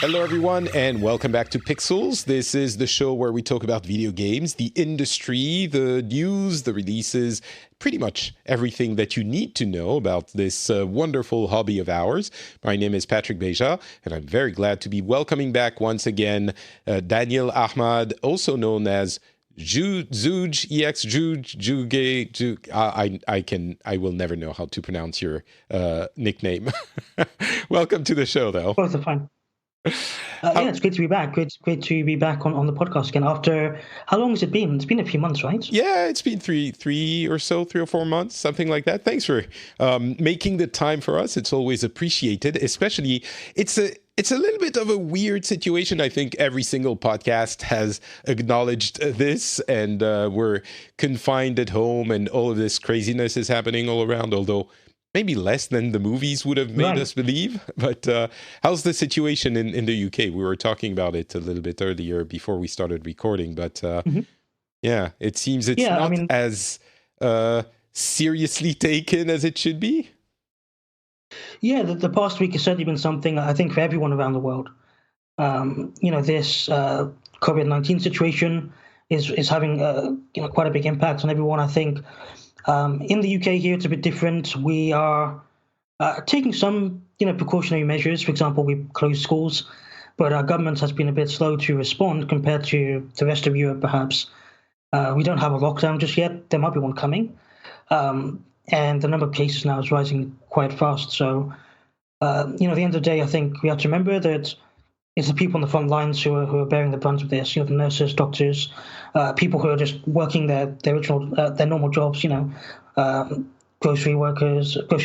Hello, everyone, and welcome back to Pixels. This is the show where we talk about video games, the industry, the news, the releases, pretty much everything that you need to know about this wonderful hobby of ours. My name is Patrick Beja, and I'm very glad to be welcoming back once again Daniel Ahmad, also known as Zuj, EX Juge, I will never know how to pronounce your nickname. Welcome to the show, though. Both are fine. Yeah, it's great to be back. Great to be back on the podcast again. After how long has it been? It's been a few months, right? Yeah, it's been three or 4 months, something like that. Thanks for making the time for us. It's always appreciated. Especially, it's a little bit of a weird situation. I think every single podcast has acknowledged this, and we're confined at home, and all of this craziness is happening all around. Although maybe less than the movies would have made us believe. But how's the situation in the UK? We were talking about it a little bit earlier before we started recording. But yeah, it seems it's not as seriously taken as it should be. Yeah, the past week has certainly been something, I think, for everyone around the world. This COVID-19 situation is having quite a big impact on everyone, I think. In the UK here, it's a bit different. We are taking some, precautionary measures. For example, we closed schools, but our government has been a bit slow to respond compared to the rest of Europe, perhaps. We don't have a lockdown just yet. There might be one coming. And the number of cases now is rising quite fast. So, at the end of the day, I think we have to remember that it's the people on the front lines who are bearing the brunt of this. The nurses, doctors, people who are just working their normal jobs. Grocery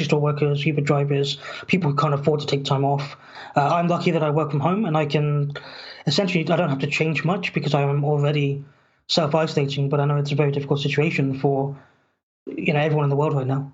store workers, Uber drivers, people who can't afford to take time off. I'm lucky that I work from home, and I don't have to change much because I am already self-isolating. But I know it's a very difficult situation for everyone in the world right now.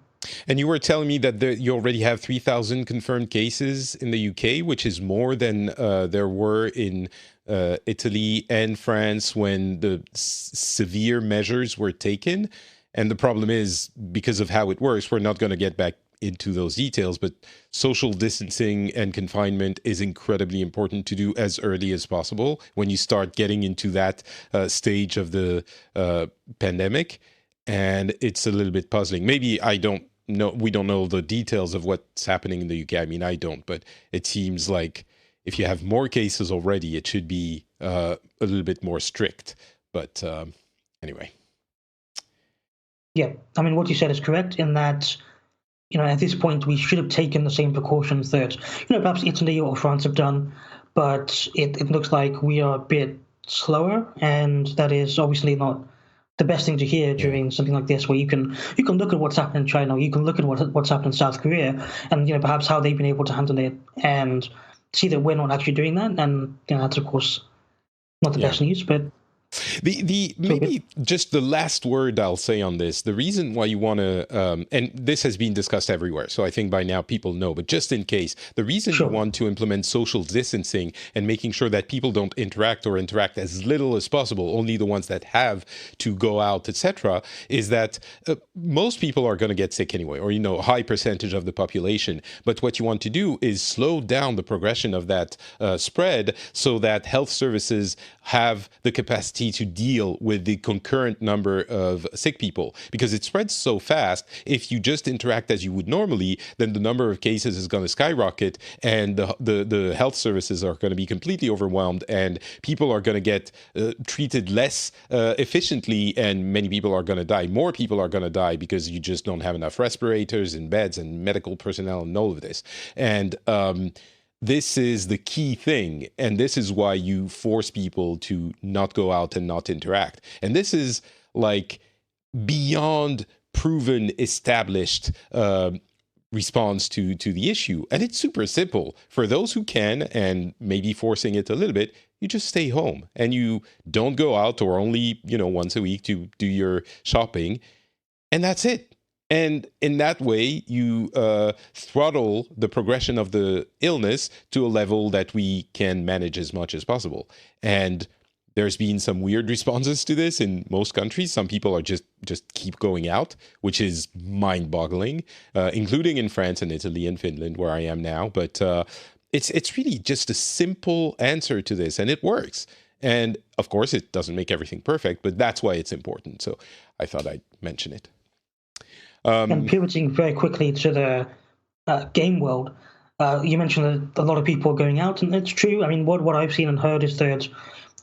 And you were telling me that you already have 3,000 confirmed cases in the UK, which is more than there were in Italy and France when the severe measures were taken. And the problem is, because of how it works, we're not going to get back into those details, but social distancing and confinement is incredibly important to do as early as possible when you start getting into that stage of the pandemic. And it's a little bit puzzling. Maybe we don't know the details of what's happening in the UK. I mean, I don't, but it seems like if you have more cases already, it should be a little bit more strict. But anyway. Yeah, I mean, what you said is correct in that, at this point, we should have taken the same precautions that, perhaps Italy or France have done, but it looks like we are a bit slower, and that is obviously not the best thing to hear during something like this, where you can look at what's happened in China, you can look at what's happened in South Korea, and perhaps how they've been able to handle it, and see that we're not actually doing that, and that's of course not the best news, but. Maybe just the last word I'll say on this, the reason why you want to, and this has been discussed everywhere, so I think by now people know, but just in case, the reason you want to implement social distancing and making sure that people don't interact or interact as little as possible, only the ones that have to go out, etc., is that most people are going to get sick anyway, or, a high percentage of the population. But what you want to do is slow down the progression of that spread so that health services have the capacity to deal with the concurrent number of sick people, because it spreads so fast. If you just interact as you would normally, then the number of cases is going to skyrocket, and the health services are going to be completely overwhelmed, and people are going to get treated less efficiently, and many people are going to die. More people are going to die because you just don't have enough respirators and beds and medical personnel and all of this. And this is the key thing, and this is why you force people to not go out and not interact. And this is like beyond proven, established response to the issue. And it's super simple. For those who can, and maybe forcing it a little bit, you just stay home and you don't go out, or only, once a week to do your shopping. And that's it. And in that way, you throttle the progression of the illness to a level that we can manage as much as possible. And there's been some weird responses to this in most countries. Some people are just keep going out, which is mind-boggling, including in France and Italy and Finland, where I am now. But it's really just a simple answer to this, and it works. And of course, it doesn't make everything perfect, but that's why it's important. So I thought I'd mention it. And pivoting very quickly to the game world, you mentioned that a lot of people are going out, and it's true. I mean, what I've seen and heard is that,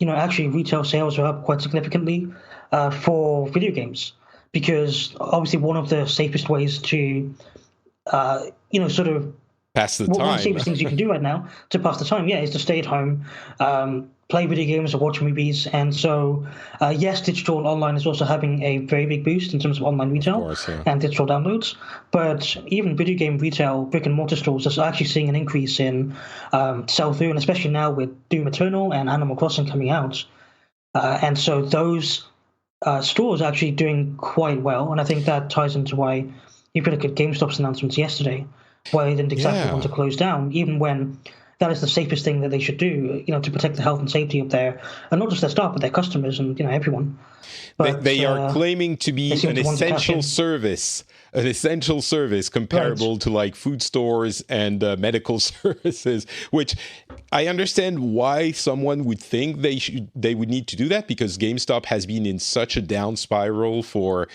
actually retail sales are up quite significantly for video games, because obviously one of the safest ways to, sort of pass the time. One of the safest things you can do right now to pass the time, is to stay at home, play video games or watch movies. And so, yes, digital and online is also having a very big boost in terms of online retail and digital downloads. But even video game retail, brick and mortar stores, are actually seeing an increase in sell-through, and especially now with Doom Eternal and Animal Crossing coming out. And so those stores are actually doing quite well. And I think that ties into why, if you look at GameStop's announcements yesterday, why they didn't exactly want to close down, even when that is the safest thing that they should do, to protect the health and safety of their, and not just their staff, but their customers and, everyone. But they are claiming to be an essential service comparable to like food stores and medical services, which I understand why someone would think they would need to do that, because GameStop has been in such a down spiral for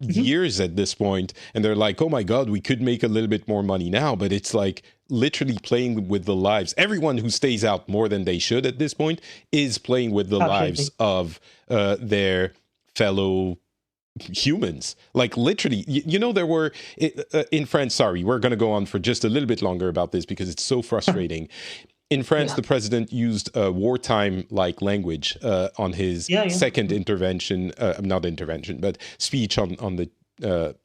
years at this point, and they're like, oh my god, we could make a little bit more money now, but it's like literally playing with the lives. Everyone who stays out more than they should at this point is playing with the lives of their fellow humans. Like literally, there were in France, sorry, we're going to go on for just a little bit longer about this because it's so frustrating. In France, the president used wartime-like language on his second speech on the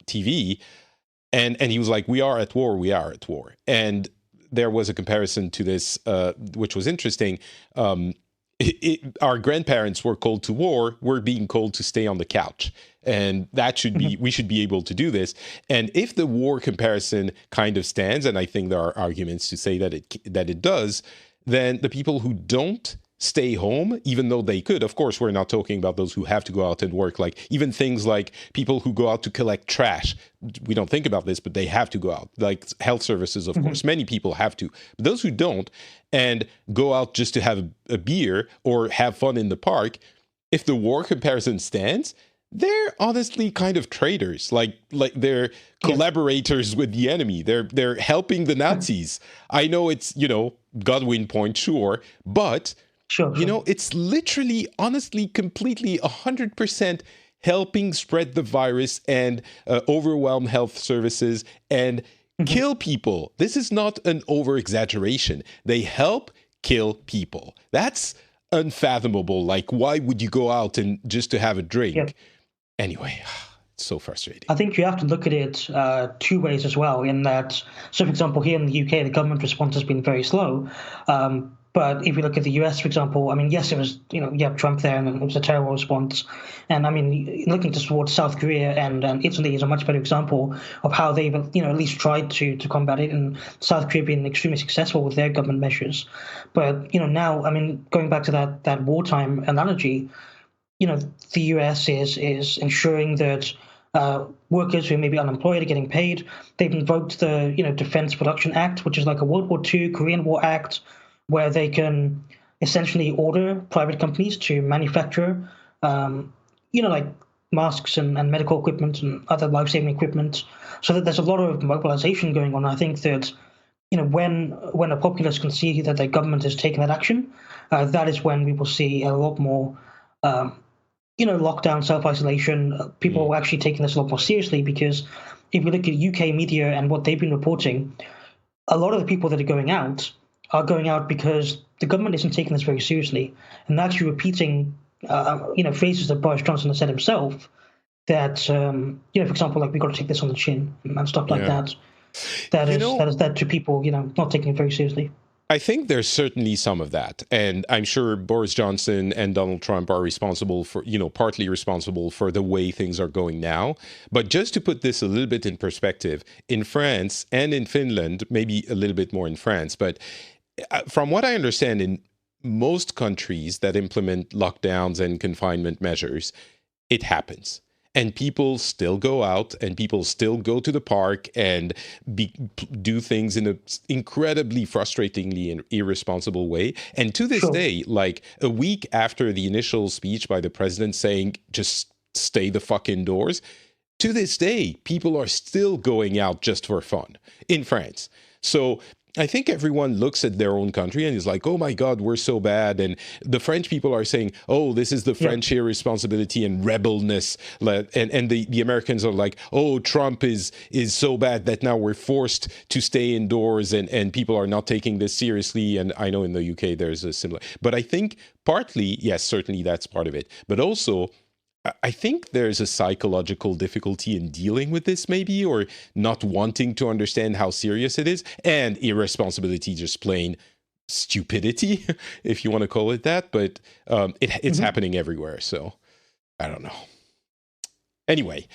TV. And he was like, we are at war. And there was a comparison to this, which was interesting. Our grandparents were called to war. We're being called to stay on the couch. And that should be, we should be able to do this. And if the war comparison kind of stands, and I think there are arguments to say that it does, then the people who don't stay home, even though they could, of course, we're not talking about those who have to go out and work, like even things like people who go out to collect trash. We don't think about this, but they have to go out, like health services, of course. Many people have to. But those who don't and go out just to have a beer or have fun in the park, if the war comparison stands, they're honestly kind of traitors. Like they're collaborators with the enemy. They're helping the Nazis. I know it's, Godwin point, sure, but it's literally, honestly, completely 100% helping spread the virus and overwhelm health services and kill people. This is not an over-exaggeration. They help kill people. That's unfathomable. Like, why would you go out and just to have a drink? Anyway, it's so frustrating. I think you have to look at it two ways as well, in that, so for example, here in the UK, the government response has been very slow. But if you look at the US, for example, I mean, yes, it was, you have Trump there and it was a terrible response. And I mean, looking towards South Korea and Italy is a much better example of how they've, at least tried to combat it. And South Korea being extremely successful with their government measures. But, now, I mean, going back to that wartime analogy, the US is ensuring that workers who may be unemployed are getting paid. They've invoked the, Defense Production Act, which is like a World War II Korean War Act, where they can essentially order private companies to manufacture, like masks and medical equipment and other life-saving equipment, so that there's a lot of mobilization going on. I think that, when a populace can see that their government is taking that action, that is when we will see a lot more, lockdown, self-isolation. People are actually taking this a lot more seriously, because if you look at UK media and what they've been reporting, a lot of the people that are going out because the government isn't taking this very seriously, and actually repeating, phrases that Boris Johnson has said himself, that, for example, like, we got to take this on the chin and stuff like that. That is that to people, not taking it very seriously. I think there's certainly some of that. And I'm sure Boris Johnson and Donald Trump are responsible for, partly responsible for the way things are going now. But just to put this a little bit in perspective, in France and in Finland, maybe a little bit more in France, but from what I understand, in most countries that implement lockdowns and confinement measures, it happens. and people still go out and people still go to the park and do things in an incredibly frustratingly and irresponsible way. And to this day, like a week after the initial speech by the president saying, just stay the fuck indoors, to this day, people are still going out just for fun in France. So I think everyone looks at their own country and is like, oh my God, we're so bad. And the French people are saying, oh, this is the French irresponsibility and rebelness. And the Americans are like, oh, Trump is so bad that now we're forced to stay indoors and people are not taking this seriously. And I know in the UK there's a similar, but I think partly, yes, certainly that's part of it. But also, I think there's a psychological difficulty in dealing with this, maybe, or not wanting to understand how serious it is, and irresponsibility, just plain stupidity, if you want to call it that. But it's happening everywhere, so I don't know. Anyway,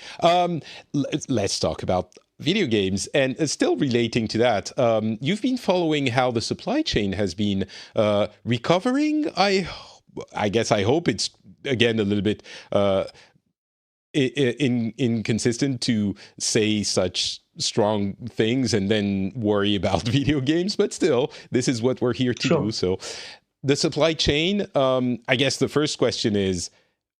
let's talk about video games, and still relating to that, you've been following how the supply chain has been recovering. I guess I hope it's again a little bit inconsistent to say such strong things and then worry about video games, but still, this is what we're here to do. So the supply chain, I guess the first question is,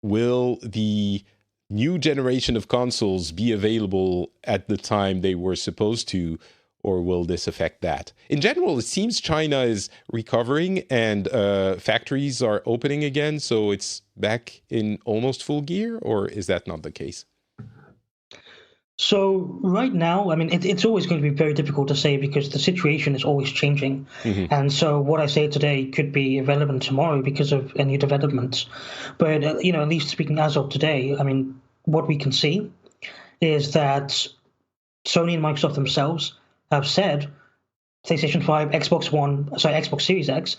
will the new generation of consoles be available at the time they were supposed to, or will this affect that? In general, it seems China is recovering and factories are opening again, so it's back in almost full gear, or is that not the case? So right now, I mean, it's always going to be very difficult to say because the situation is always changing. And so what I say today could be irrelevant tomorrow because of any developments. But, at least speaking as of today, I mean, what we can see is that Sony and Microsoft themselves have said PlayStation 5, Xbox Series X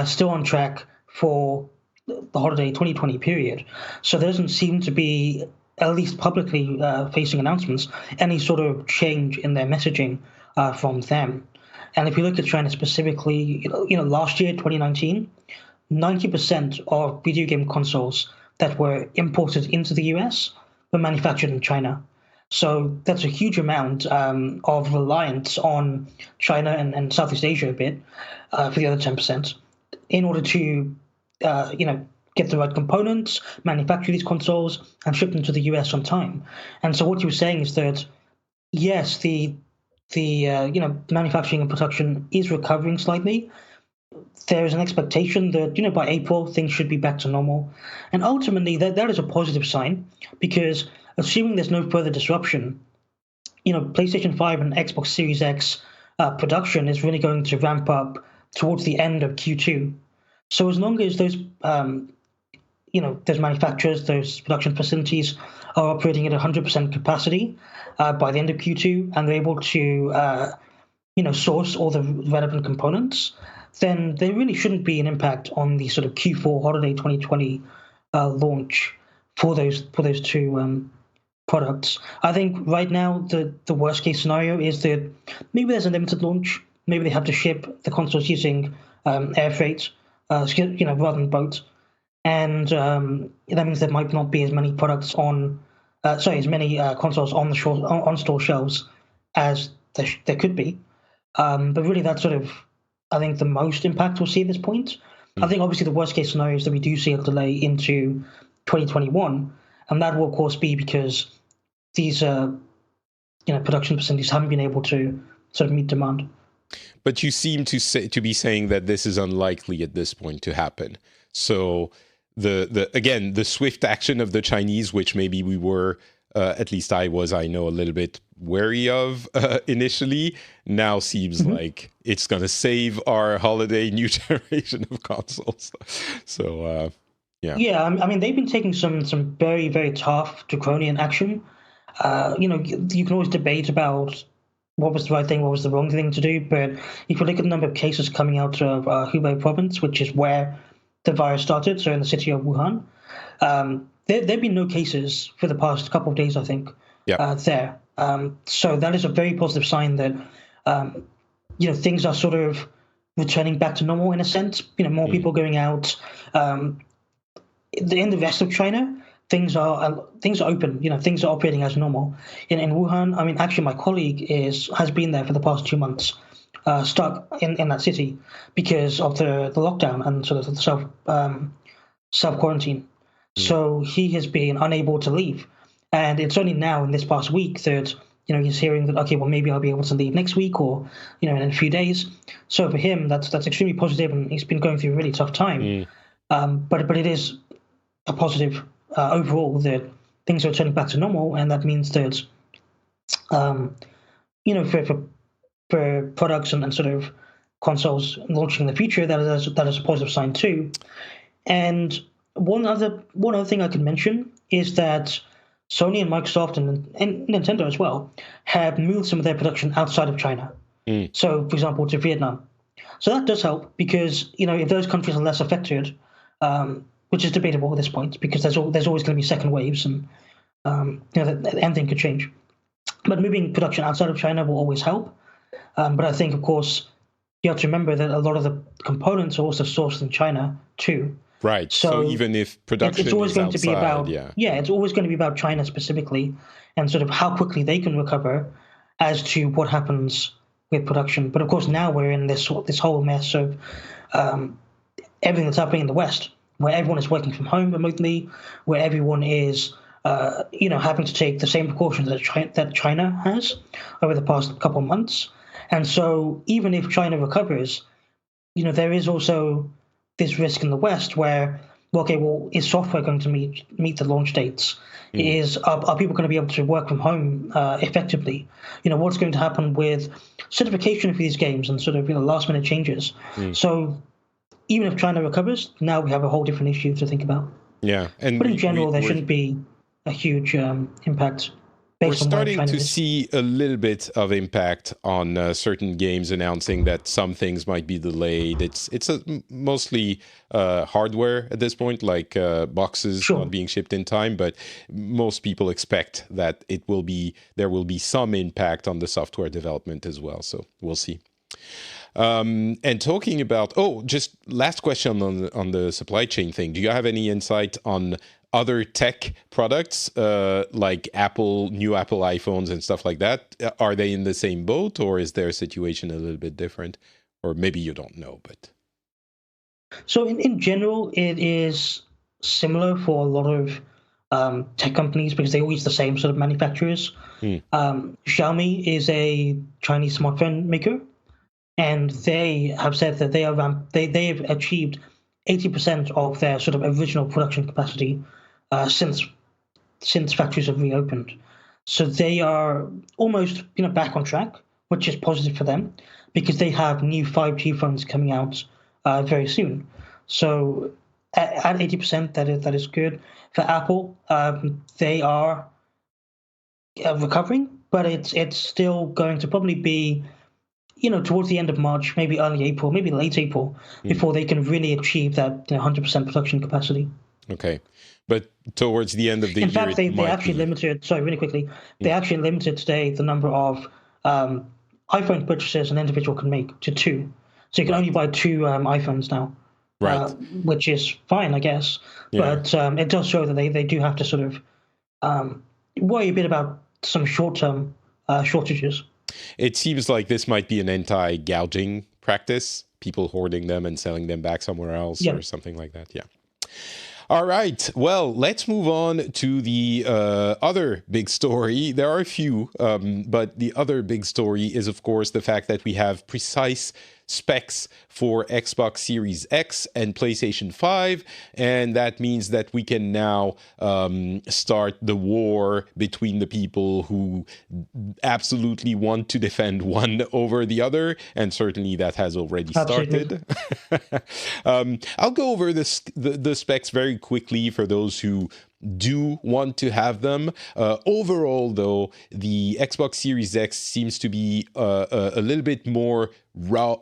still on track for the holiday 2020 period. So there doesn't seem to be, at least publicly facing announcements, any sort of change in their messaging from them. And if you look at China specifically, last year, 2019, 90% of video game consoles that were imported into the US were manufactured in China. So that's a huge amount of reliance on China and Southeast Asia a bit for the other 10% in order to, get the right components, manufacture these consoles, and ship them to the US on time. And so what you were saying is that, yes, the manufacturing and production is recovering slightly. There is an expectation that, by April, things should be back to normal. And ultimately, that is a positive sign because assuming there's no further disruption, PlayStation 5 and Xbox Series X production is really going to ramp up towards the end of Q2. So as long as those, those manufacturers, those production facilities are operating at 100% capacity by the end of Q2, and they're able to, source all the relevant components, then there really shouldn't be an impact on the sort of Q4 holiday 2020 launch for those two products. I think right now the worst case scenario is that maybe there's a limited launch. Maybe they have to ship the consoles using air freight, rather than boat, and that means there might not be as many products as many consoles on the store shelves as there could be. But really, that's sort of, I think, the most impact we'll see at this point. I think obviously the worst case scenario is that we do see a delay into 2021, and that will of course be because these production facilities haven't been able to sort of meet demand. But you seem to be saying that this is unlikely at this point to happen. So the swift action of the Chinese, which maybe we were, at least I know, a little bit wary of initially, now seems like it's going to save our holiday new generation of consoles. So, yeah. Yeah, I mean, they've been taking some very, very tough draconian action. You can always debate about what was the right thing, what was the wrong thing to do. But if you look at the number of cases coming out of Hubei province, which is where the virus started, so in the city of Wuhan, there have been no cases for the past couple of days, I think, there. So that is a very positive sign that, things are sort of returning back to normal in a sense. More people going out. In the rest of China, things are open. Things are operating as normal. In Wuhan, I mean, actually, my colleague has been there for the past 2 months, stuck in that city because of the lockdown and sort of the self quarantine. So he has been unable to leave, and it's only now in this past week that he's hearing that, okay, well, maybe I'll be able to leave next week or in a few days. So for him, that's extremely positive, and he's been going through a really tough time. But it is a positive overall that things are turning back to normal, and that means that for products and sort of consoles launching in the future, that is a positive sign too. And one other thing I could mention is that Sony and Microsoft and Nintendo as well have moved some of their production outside of China. So, for example, to Vietnam. So that does help because if those countries are less affected, which is debatable at this point because there's always going to be second waves and anything could change. But moving production outside of China will always help. But I think, of course, you have to remember that a lot of the components are also sourced in China too. Right. So even if production it's always is going outside, to be about it's always going to be about China specifically and sort of how quickly they can recover as to what happens with production. But of course, now we're in this whole mess of everything that's happening in the West, where everyone is working from home remotely, where everyone is having to take the same precautions that China has over the past couple of months. And so even if China recovers, there is also this risk in the West where, okay, well, is software going to meet the launch dates? Are people going to be able to work from home effectively? What's going to happen with certification for these games and sort of last minute changes? So even if China recovers, now we have a whole different issue to think about. Yeah, but in general, there shouldn't be a huge impact. We're starting to see a little bit of impact on certain games announcing that some things might be delayed. It's mostly hardware at this point, like boxes not being shipped in time. But most people expect that there will be some impact on the software development as well. So we'll see. And talking about just last question on the supply chain thing. Do you have any insight on other tech products like new Apple iPhones and stuff like that? Are they in the same boat, or is their situation a little bit different? Or maybe you don't know, but so in general, it is similar for a lot of tech companies because they all use the same sort of manufacturers. Xiaomi is a Chinese smartphone maker, and they have said that they've achieved 80% of their sort of original production capacity since factories have reopened. So they are almost back on track, which is positive for them because they have new 5G phones coming out very soon. So at 80%, that is good. For Apple, they are recovering, but it's still going to probably be towards the end of March, maybe early April, maybe late April, before they can really achieve that 100% production capacity. Okay. But towards the end of the year, in fact, they actually limited, sorry, really quickly, they actually limited today the number of iPhone purchases an individual can make to 2. So you can only buy 2 iPhones now, which is fine, I guess. Yeah. But it does show that they do have to sort of worry a bit about some short-term shortages. It seems like this might be an anti-gouging practice, people hoarding them and selling them back somewhere else or something like that. Yeah. All right. Well, let's move on to the other big story. There are a few, but the other big story is, of course, the fact that we have precise specs for Xbox Series X and PlayStation 5, and that means that we can now start the war between the people who absolutely want to defend one over the other, and certainly that has already started. I'll go over the specs very quickly for those who do want to have them. Overall, though, the Xbox Series X seems to be a little bit more raw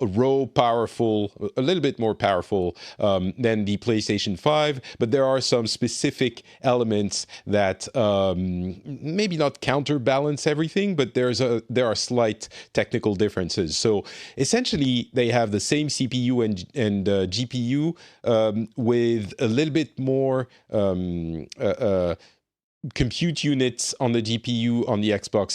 powerful, a little bit more powerful than the PlayStation 5, but there are some specific elements that maybe not counterbalance everything, but there are slight technical differences. So essentially, they have the same CPU and GPU with a little bit more compute units on the GPU on the Xbox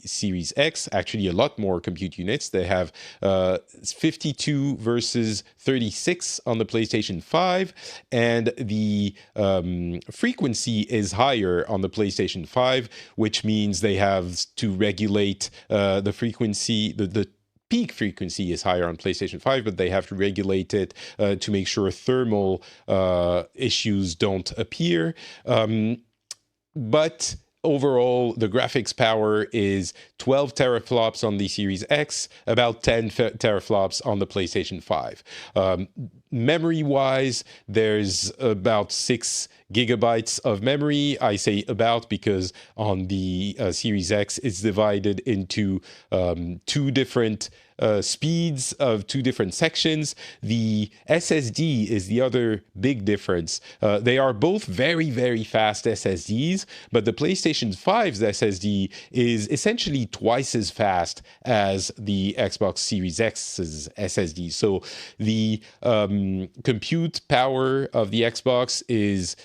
Series X, actually a lot more compute units. They have 52 versus 36 on the PlayStation 5, and the frequency is higher on the PlayStation 5, which means they have to regulate the frequency, the peak frequency is higher on PlayStation 5, but they have to regulate it to make sure thermal issues don't appear. But overall, the graphics power is 12 teraflops on the Series X, about 10 teraflops on the PlayStation 5. Memory-wise, there's about 6 gigabytes of memory. I say about because on the Series X, it's divided into two different speeds of two different sections. The SSD is the other big difference. They are both very, very fast SSDs, but the PlayStation 5's SSD is essentially twice as fast as the Xbox Series X's SSD. So the compute power of the Xbox is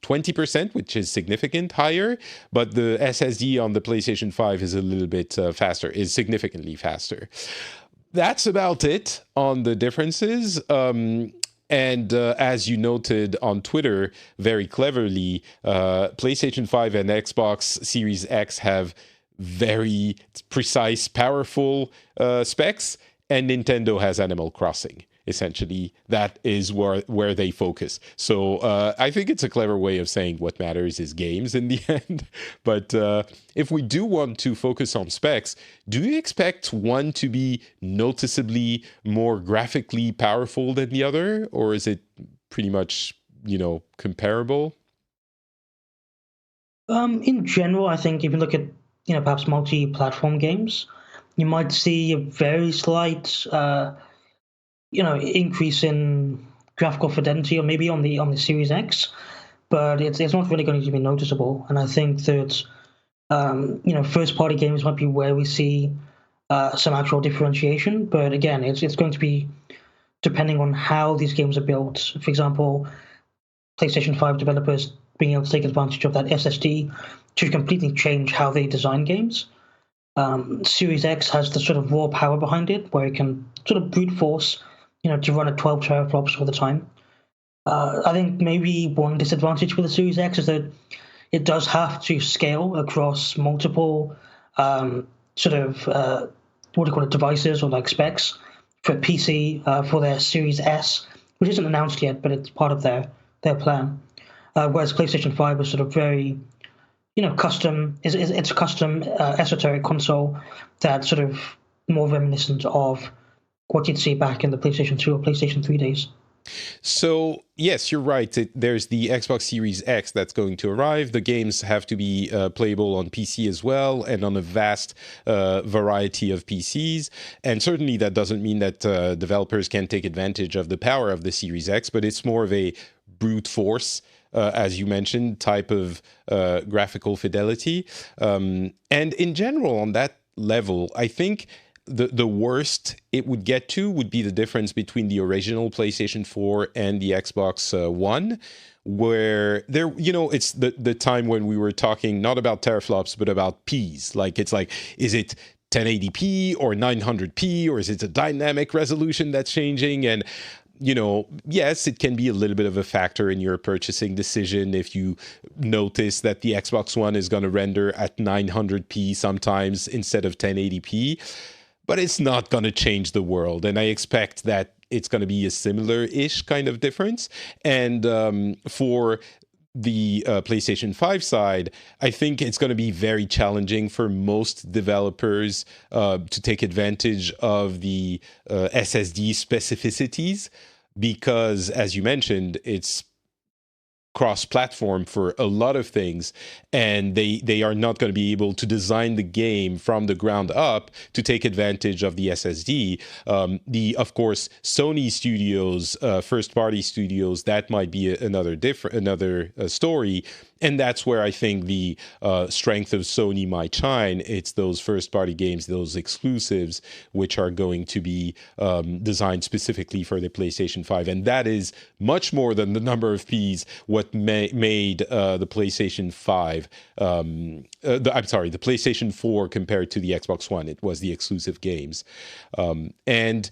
20%, which is significant higher, but the SSD on the PlayStation 5 is a little bit faster, is significantly faster. That's about it on the differences. And as you noted on Twitter, very cleverly, PlayStation 5 and Xbox Series X have very precise, powerful specs, and Nintendo has Animal Crossing. Essentially, that is where they focus. So I think it's a clever way of saying what matters is games in the end. But if we do want to focus on specs, do you expect one to be noticeably more graphically powerful than the other? Or is it pretty much, comparable? In general, I think if you look at, perhaps multi-platform games, you might see a very slight increase in graphical fidelity, or maybe on the Series X, but it's not really going to be noticeable. And I think that first party games might be where we see some actual differentiation. But again, it's going to be depending on how these games are built. For example, PlayStation 5 developers being able to take advantage of that SSD to completely change how they design games. Series X has the sort of raw power behind it, where it can sort of brute force to run at 12 teraflops all the time. I think maybe one disadvantage for the Series X is that it does have to scale across multiple devices or like specs for PC for their Series S, which isn't announced yet, but it's part of their plan. Whereas PlayStation 5 is sort of very custom. It's a custom esoteric console that's sort of more reminiscent of what you'd see back in the PlayStation 2 or PlayStation 3 days. So, yes, you're right. There's the Xbox Series X that's going to arrive. The games have to be playable on PC as well, and on a vast variety of PCs. And certainly that doesn't mean that developers can take advantage of the power of the Series X, but it's more of a brute force, as you mentioned, type of graphical fidelity. And in general, on that level, I think the worst it would get to would be the difference between the original PlayStation 4 and the Xbox One, where there, it's the time when we were talking not about teraflops, but about Ps. Is it 1080p or 900p, or is it a dynamic resolution that's changing? And yes, it can be a little bit of a factor in your purchasing decision if you notice that the Xbox One is going to render at 900p sometimes instead of 1080p. But it's not going to change the world. And I expect that it's going to be a similar-ish kind of difference. And for the PlayStation 5 side, I think it's going to be very challenging for most developers to take advantage of the SSD specificities because, as you mentioned, it's cross-platform for a lot of things, and they are not going to be able to design the game from the ground up to take advantage of the SSD. Of course, Sony studios, first-party studios, that might be another story. And that's where I think the strength of Sony might shine. It's those first-party games, those exclusives, which are going to be designed specifically for the PlayStation 5. And that is much more than the number of Ps what made the PlayStation 5, the PlayStation 4 compared to the Xbox One. It was the exclusive games. And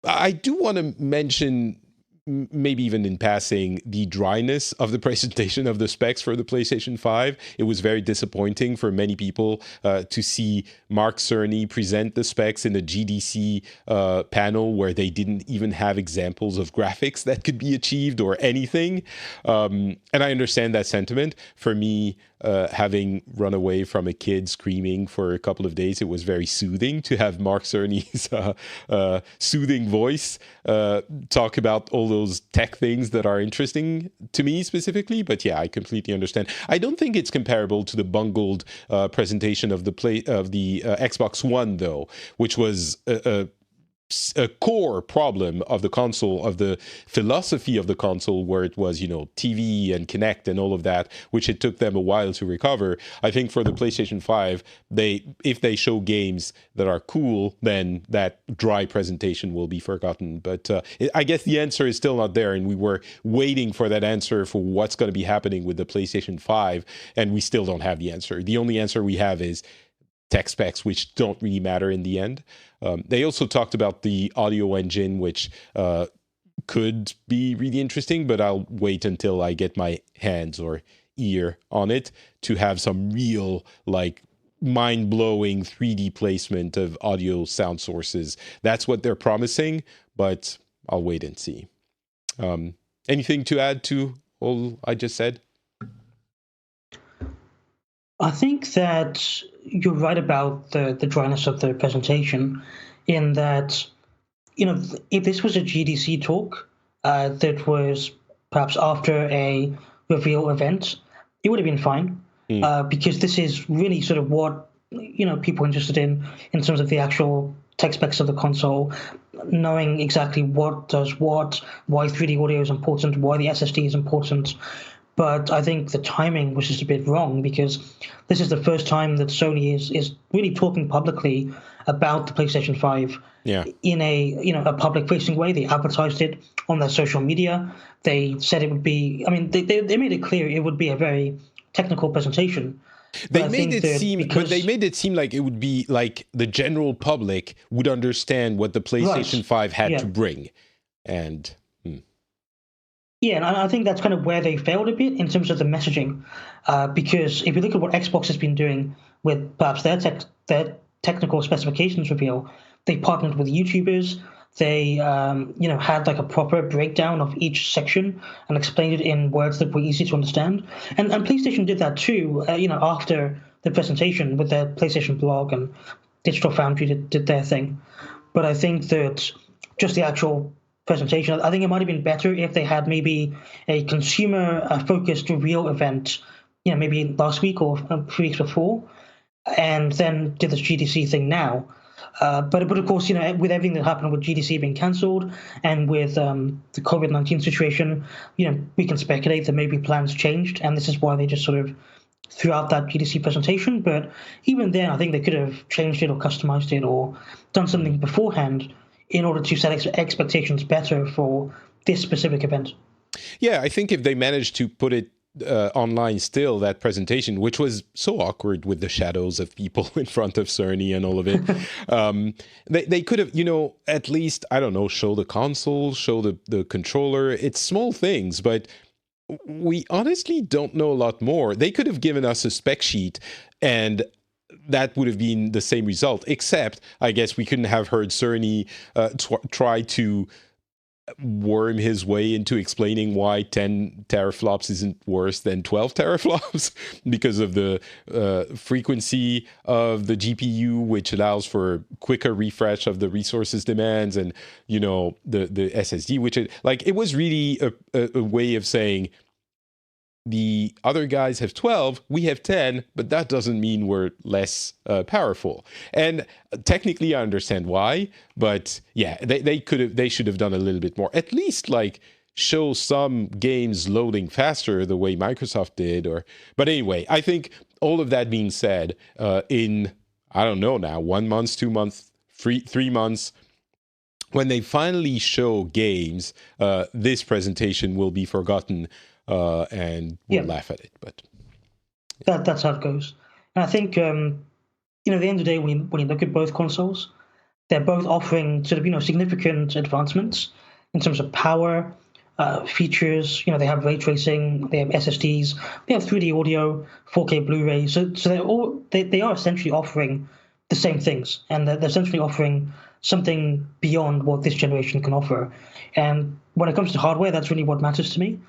I do want to mention, maybe even in passing, the dryness of the presentation of the specs for the PlayStation 5. It was very disappointing for many people to see Mark Cerny present the specs in a GDC panel where they didn't even have examples of graphics that could be achieved or anything. And I understand that sentiment. For me, having run away from a kid screaming for a couple of days, it was very soothing to have Mark Cerny's soothing voice talk about all those tech things that are interesting to me specifically. But yeah, I completely understand. I don't think it's comparable to the bungled presentation of the Xbox One, though, which was a core problem of the console, of the philosophy of the console, where it was, TV and Kinect and all of that, which it took them a while to recover. I think for the PlayStation 5, if they show games that are cool, then that dry presentation will be forgotten. But I guess the answer is still not there, and we were waiting for that answer for what's going to be happening with the PlayStation 5, and we still don't have the answer. The only answer we have is tech specs, which don't really matter in the end. They also talked about the audio engine, which could be really interesting, but I'll wait until I get my hands or ear on it to have some real, mind-blowing 3D placement of audio sound sources. That's what they're promising, but I'll wait and see. Anything to add to all I just said? I think that you're right about the dryness of the presentation, in that, if this was a GDC talk that was perhaps after a reveal event, it would have been fine, because this is really sort of what people are interested in terms of the actual tech specs of the console, knowing exactly what does what, why 3D audio is important, why the SSD is important. But I think the timing was just a bit wrong, because this is the first time that Sony is really talking publicly about the PlayStation 5 in a public-facing way. They advertised it on their social media. They said it would be, they made it clear it would be a very technical presentation. They made it seem like it would be like the general public would understand what the PlayStation 5 had to bring. And yeah, and I think that's kind of where they failed a bit in terms of the messaging, because if you look at what Xbox has been doing with perhaps their technical specifications reveal, they partnered with YouTubers. They had a proper breakdown of each section and explained it in words that were easy to understand. And PlayStation did that too, after the presentation with their PlayStation blog, and Digital Foundry did their thing. But I think that just the actual presentation, I think it might have been better if they had maybe a consumer-focused reveal event, maybe last week or 3 weeks before, and then did this GDC thing now. But of course, with everything that happened with GDC being cancelled and with the COVID-19 situation, we can speculate that maybe plans changed, and this is why they just sort of threw out that GDC presentation. But even then, I think they could have changed it or customized it or done something beforehand in order to set expectations better for this specific event. Yeah, I think if they managed to put it online still, that presentation, which was so awkward with the shadows of people in front of Cerny and all of it, they could have, at least, I don't know, show the console, show the controller. It's small things, but we honestly don't know a lot more. They could have given us a spec sheet, and that would have been the same result, except I guess we couldn't have heard Cerny try to worm his way into explaining why 10 teraflops isn't worse than 12 teraflops because of the frequency of the GPU, which allows for quicker refresh of the resources demands, and the SSD, which it was really a way of saying the other guys have 12, we have 10, but that doesn't mean we're less powerful. And technically, I understand why, but yeah, they should have done a little bit more. At least like show some games loading faster the way Microsoft did. But anyway, I think all of that being said, in I don't know now, 1 month, 2 months, 3 months. When they finally show games, this presentation will be forgotten and we'll laugh at it. But that's how it goes. And I think, at the end of the day, when you look at both consoles, they're both offering sort of, significant advancements in terms of power, features. They have ray tracing, they have SSDs, they have 3D audio, 4K Blu-ray. So they are essentially offering the same things, and they're essentially offering something beyond what this generation can offer. And when it comes to hardware, that's really what matters to me.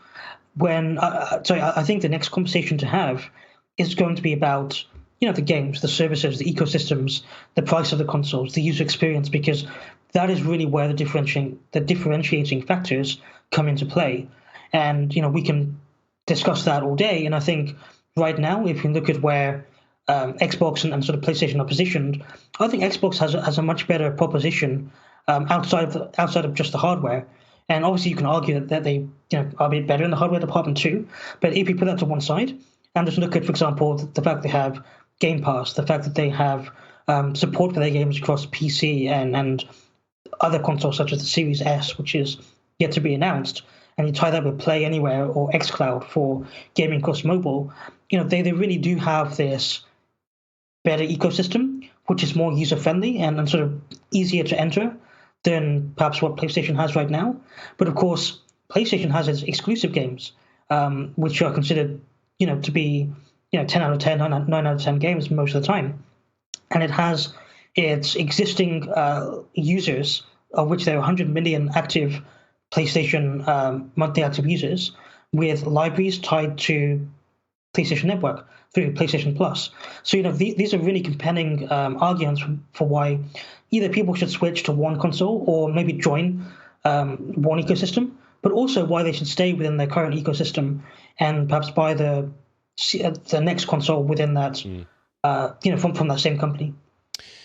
I think the next conversation to have is going to be about, the games, the services, the ecosystems, the price of the consoles, the user experience, because that is really where the differentiating factors come into play. And, we can discuss that all day. And I think right now, if you look at where Xbox and sort of PlayStation are positioned, I think Xbox has a much better proposition outside of just the hardware. And obviously, you can argue that they are a bit better in the hardware department too. But if you put that to one side and just look at, for example, the fact they have Game Pass, the fact that they have support for their games across PC and other consoles such as the Series S, which is yet to be announced, and you tie that with Play Anywhere or xCloud for gaming across mobile, they really do have this better ecosystem, which is more user-friendly and sort of easier to enter than perhaps what PlayStation has right now. But of course, PlayStation has its exclusive games, which are considered, to be, 10 out of 10, 9 out of 10 games most of the time. And it has its existing users, of which there are 100 million active PlayStation monthly active users, with libraries tied to PlayStation Network through PlayStation Plus. So, these are really compelling arguments for why either people should switch to one console or maybe join one ecosystem, but also why they should stay within their current ecosystem and perhaps buy the next console within that, from that same company.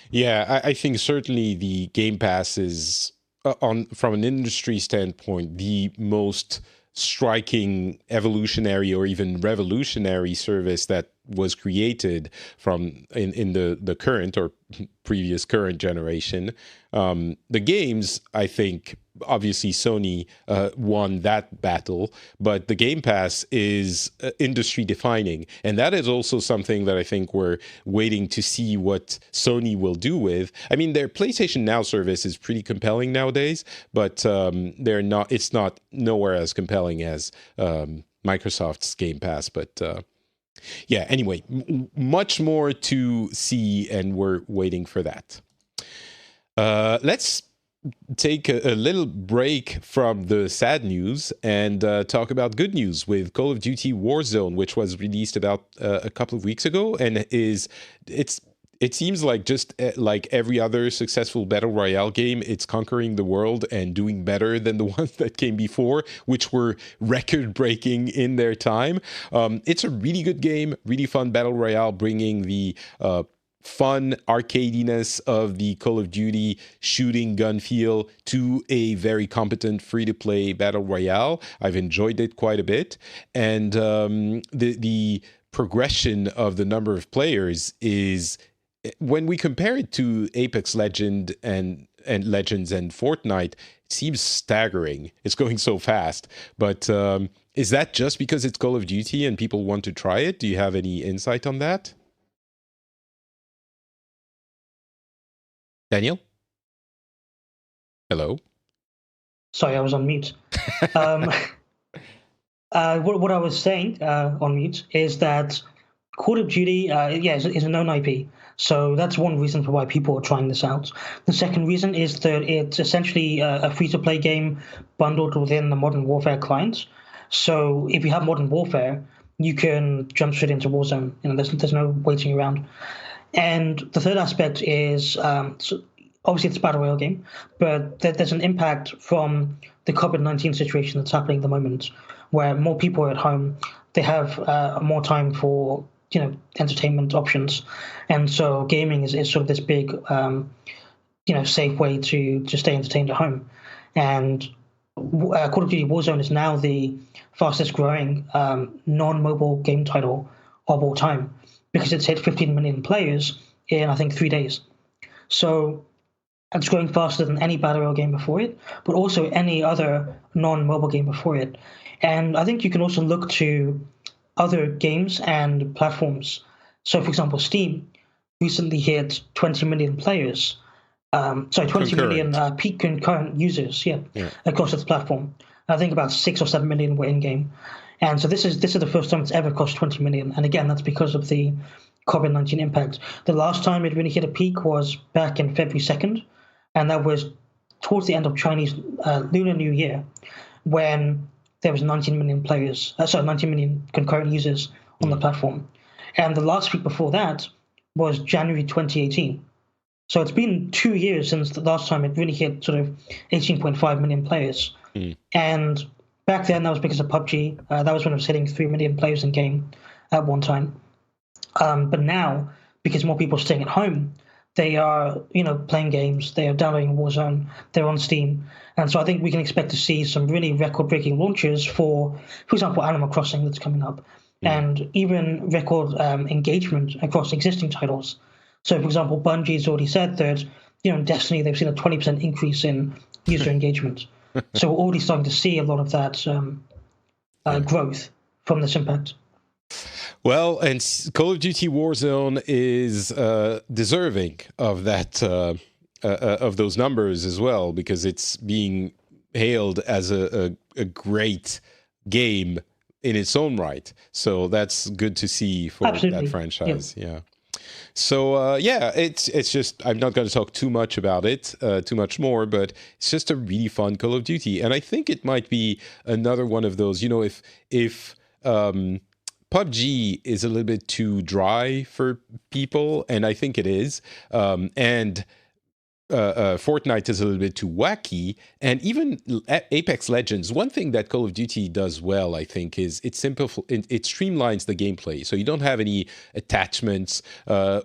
Yeah, I think certainly the Game Pass is, from an industry standpoint, the most striking evolutionary or even revolutionary service that was created from in the current or previous current generation. The games, I think, obviously Sony won that battle, but the Game Pass is industry defining. And that is also something that I think we're waiting to see what Sony will do with. I mean, their PlayStation Now service is pretty compelling nowadays, but it's not nowhere as compelling as Microsoft's Game Pass. But yeah, anyway, much more to see, and we're waiting for that. Let's take a little break from the sad news and talk about good news with Call of Duty Warzone, which was released about a couple of weeks ago, and it seems like just like every other successful battle royale game, it's conquering the world and doing better than the ones that came before, which were record-breaking in their time. It's a really good game, really fun battle royale, bringing the fun arcadiness of the Call of Duty shooting gun feel to a very competent free-to-play battle royale. I've enjoyed it quite a bit, and the progression of the number of players is, when we compare it to Apex Legends and Fortnite, it seems staggering. It's going so fast. But is that just because it's Call of Duty and people want to try it? Do you have any insight on that? Daniel? Hello? Sorry, I was on mute. What I was saying on mute is that Call of Duty, is a known IP. So that's one reason for why people are trying this out. The second reason is that it's essentially a free-to-play game bundled within the Modern Warfare client. So if you have Modern Warfare, you can jump straight into Warzone. There's no waiting around. And the third aspect is, obviously it's a battle royale game, but there's an impact from the COVID-19 situation that's happening at the moment, where more people are at home. They have more time for entertainment options, and so gaming is sort of this big safe way to stay entertained at home. And Call of Duty Warzone is now the fastest growing non-mobile game title of all time, because it's hit 15 million players in, I think, 3 days. So it's growing faster than any battle royale game before it, but also any other non-mobile game before it. And I think you can also look to other games and platforms. So, for example, Steam recently hit 20 million players. 20 million peak concurrent users, across its platform. I think about 6 or 7 million were in game, and so this is the first time it's ever crossed 20 million. And again, that's because of the COVID-19 impact. The last time it really hit a peak was back in February 2nd, and that was towards the end of Chinese Lunar New Year, when there was 19 million concurrent users on the platform. And the last week before that was January 2018. So it's been 2 years since the last time it really hit sort of 18.5 million players. And back then, that was because of PUBG. That was when it was hitting 3 million players in game at one time. But now, because more people are staying at home, they are, playing games. They are downloading Warzone. They're on Steam. And so I think we can expect to see some really record-breaking launches for example, Animal Crossing that's coming up, and even record engagement across existing titles. So, for example, Bungie's already said that, in Destiny, they've seen a 20% increase in user engagement. So we're already starting to see a lot of that growth from this impact. Well, and Call of Duty Warzone is deserving of that, of those numbers as well, because it's being hailed as a great game in its own right. So that's good to see for that franchise. Yep. Yeah. So, it's just, I'm not going to talk too much about it, too much more, but it's just a really fun Call of Duty. And I think it might be another one of those, if PUBG is a little bit too dry for people, and I think it is, and Fortnite is a little bit too wacky, and even Apex Legends. One thing that Call of Duty does well, I think, is it streamlines the gameplay. So you don't have any attachments,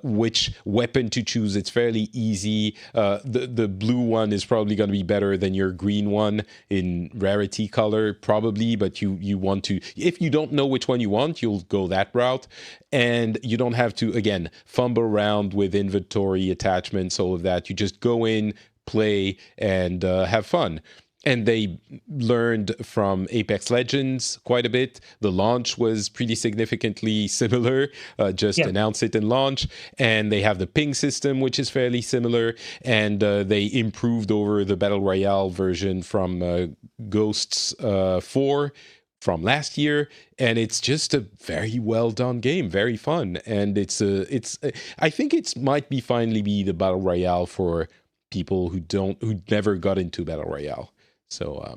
which weapon to choose. It's fairly easy. The blue one is probably going to be better than your green one in rarity color, probably. But you want to, if you don't know which one you want, you'll go that route. And you don't have to, again, fumble around with inventory attachments, all of that. You just go in, play, and have fun. And they learned from Apex Legends quite a bit. The launch was pretty significantly similar. Announce it and launch. And they have the ping system, which is fairly similar. And they improved over the Battle Royale version from Ghosts 4 from last year, and it's just a very well done game, very fun, and I think it might finally be the Battle Royale for people who never got into Battle Royale. So a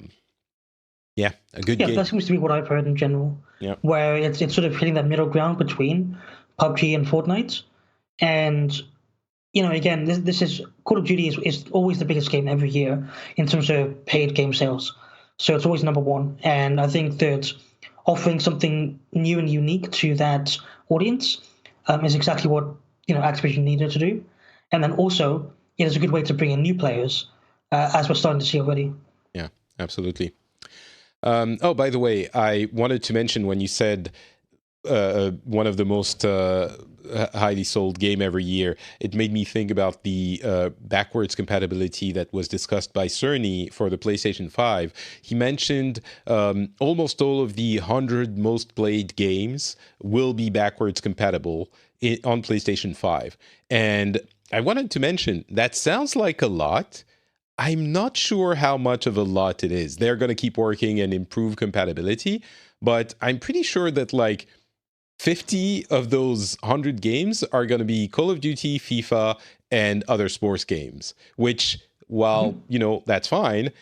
good game. Yeah, that seems to be what I've heard in general. Yeah, where it's sort of hitting that middle ground between PUBG and Fortnite, and again, this is Call of Duty is always the biggest game every year in terms of paid game sales. So it's always number one. And I think that offering something new and unique to that audience is exactly what Activision needed to do. And then also, it is a good way to bring in new players, as we're starting to see already. Yeah, absolutely. By the way, I wanted to mention when you said one of the most highly sold game every year, it made me think about the backwards compatibility that was discussed by Cerny for the PlayStation 5. He mentioned almost all of the 100 most played games will be backwards compatible on PlayStation 5. And I wanted to mention, that sounds like a lot. I'm not sure how much of a lot it is. They're going to keep working and improve compatibility, but I'm pretty sure that 50 of those 100 games are going to be Call of Duty, FIFA, and other sports games, which, while, that's fine,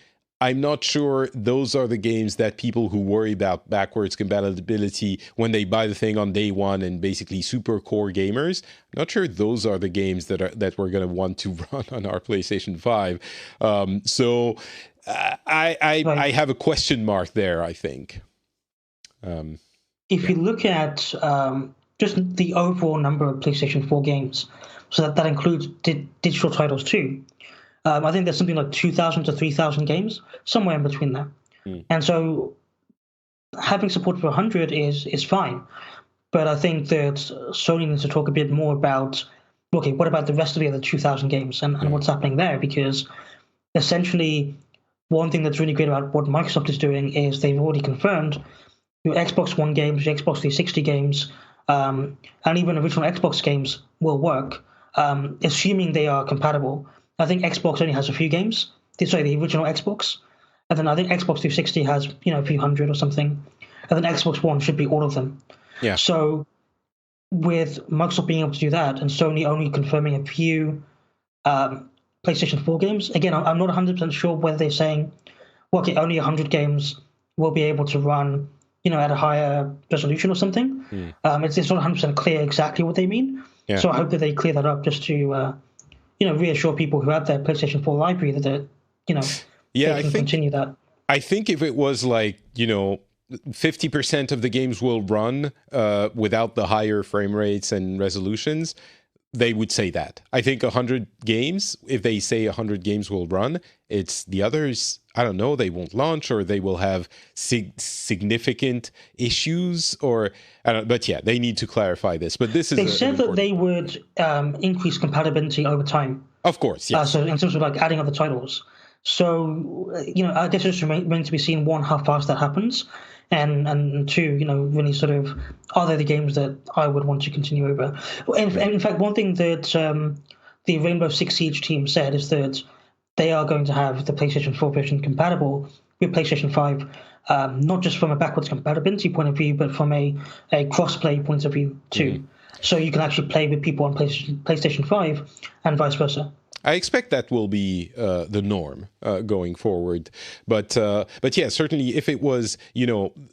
I'm not sure those are the games that people who worry about backwards compatibility when they buy the thing on day one and basically super core gamers, I'm not sure those are the games that we're going to want to run on our PlayStation 5. I have a question mark there, I think. If you look at just the overall number of PlayStation 4 games, so that includes digital titles too, I think there's something like 2,000 to 3,000 games, somewhere in between there. And so having support for 100 is fine. But I think that Sony needs to talk a bit more about, okay, what about the rest of the other 2,000 games and what's happening there? Because essentially, one thing that's really great about what Microsoft is doing is they've already confirmed your Xbox One games, your Xbox 360 games, and even original Xbox games will work, assuming they are compatible. I think Xbox only has a few games. Sorry, the original Xbox. And then I think Xbox 360 has, a few hundred or something. And then Xbox One should be all of them. Yeah. So with Microsoft being able to do that and Sony only confirming a few PlayStation 4 games, again, I'm not 100% sure whether they're saying, okay, only 100 games will be able to run, at a higher resolution or something. It's not 100% clear exactly what they mean. Yeah. So I hope that they clear that up just to, reassure people who have their PlayStation 4 library that they're, they can continue that. I think if it was like, 50% of the games will run without the higher frame rates and resolutions, they would say that. I think 100 games, if they say 100 games will run, it's the others, I don't know, they won't launch or they will have significant issues or, I don't know, but yeah, they need to clarify this. But this is They said that they would increase compatibility over time. Of course, yes. So in terms of like adding other titles. So, I guess it's remains to be seen, one, how fast that happens. And two, really sort of, are they the games that I would want to continue over? And in fact, one thing that the Rainbow Six Siege team said is that they are going to have the PlayStation 4 version compatible with PlayStation 5, not just from a backwards compatibility point of view, but from a cross-play point of view too. So you can actually play with people on PlayStation 5 and vice versa. I expect that will be the norm going forward. But yeah, certainly if it was,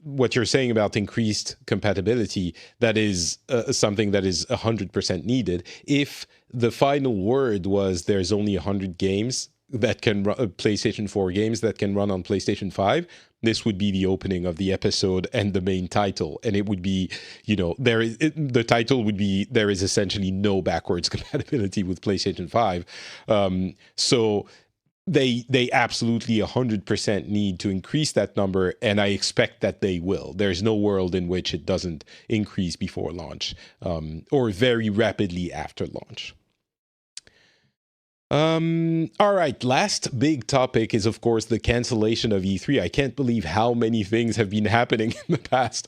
what you're saying about increased compatibility, that is something that is 100% needed. If the final word was there's only 100 games that can run, PlayStation 4 games that can run on PlayStation 5, this would be the opening of the episode and the main title. And it would be, the title would be, there is essentially no backwards compatibility with PlayStation 5. So they absolutely 100% need to increase that number. And I expect that they will. There's no world in which it doesn't increase before launch or very rapidly after launch. All right, last big topic is, of course, the cancellation of E3. I can't believe how many things have been happening in the past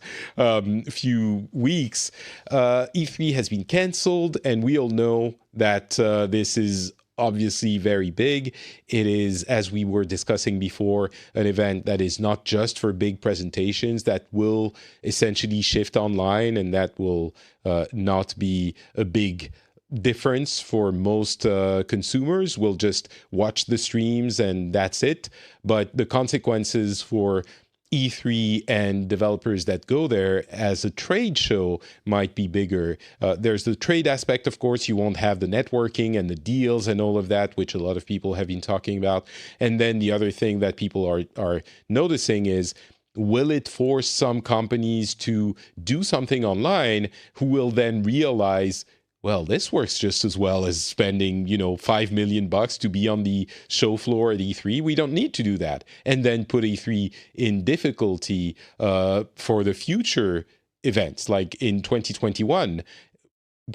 few weeks. E3 has been canceled, and we all know that this is obviously very big. It is, as we were discussing before, an event that is not just for big presentations, that will essentially shift online, and that will not be a big difference for most consumers. Will just watch the streams and that's it. But the consequences for E3 and developers that go there as a trade show might be bigger. There's the trade aspect, of course. You won't have the networking and the deals and all of that, which a lot of people have been talking about. And then the other thing that people are noticing is, will it force some companies to do something online who will then realize, well, this works just as well as spending, $5 million to be on the show floor at E3. We don't need to do that. And then put E3 in difficulty for the future events, like in 2021.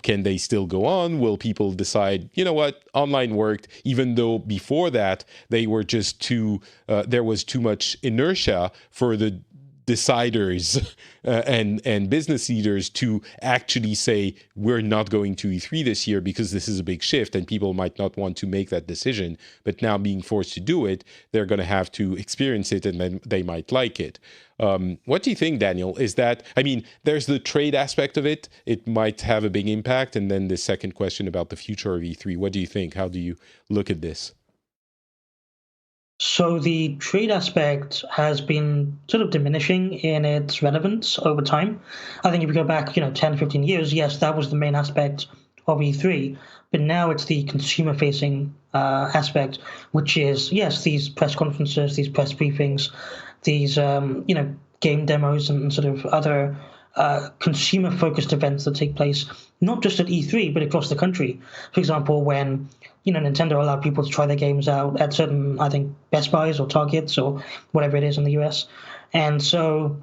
Can they still go on? Will people decide, what, online worked, even though before that they were just there was too much inertia for the deciders and business leaders to actually say, we're not going to E3 this year because this is a big shift and people might not want to make that decision. But now being forced to do it, they're going to have to experience it and then they might like it. What do you think, Daniel? Is that, there's the trade aspect of it. It might have a big impact. And then the second question about the future of E3. What do you think? How do you look at this? So the trade aspect has been sort of diminishing in its relevance over time. I think if you go back, 10, 15 years, yes, that was the main aspect of E3. But now it's the consumer-facing aspect, which is, yes, these press conferences, these press briefings, these, game demos and sort of other consumer-focused events that take place, not just at E3, but across the country. For example, when Nintendo allowed people to try their games out at certain, I think, Best Buys or Targets or whatever it is in the US. And so,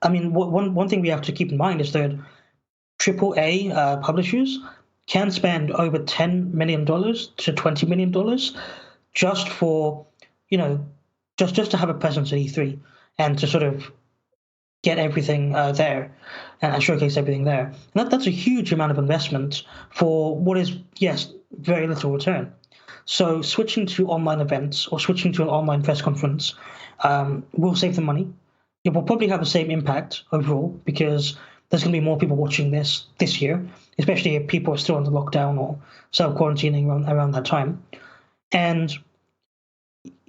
I mean, one thing we have to keep in mind is that AAA publishers can spend over $10 million to $20 million just for, just to have a presence at E3 and to sort of get everything there and showcase everything there. And that's a huge amount of investment for what is, yes, very little return. So switching to online events or switching to an online press conference will save them money. It will probably have the same impact overall because there's going to be more people watching this year, especially if people are still under lockdown or self-quarantining around that time. And,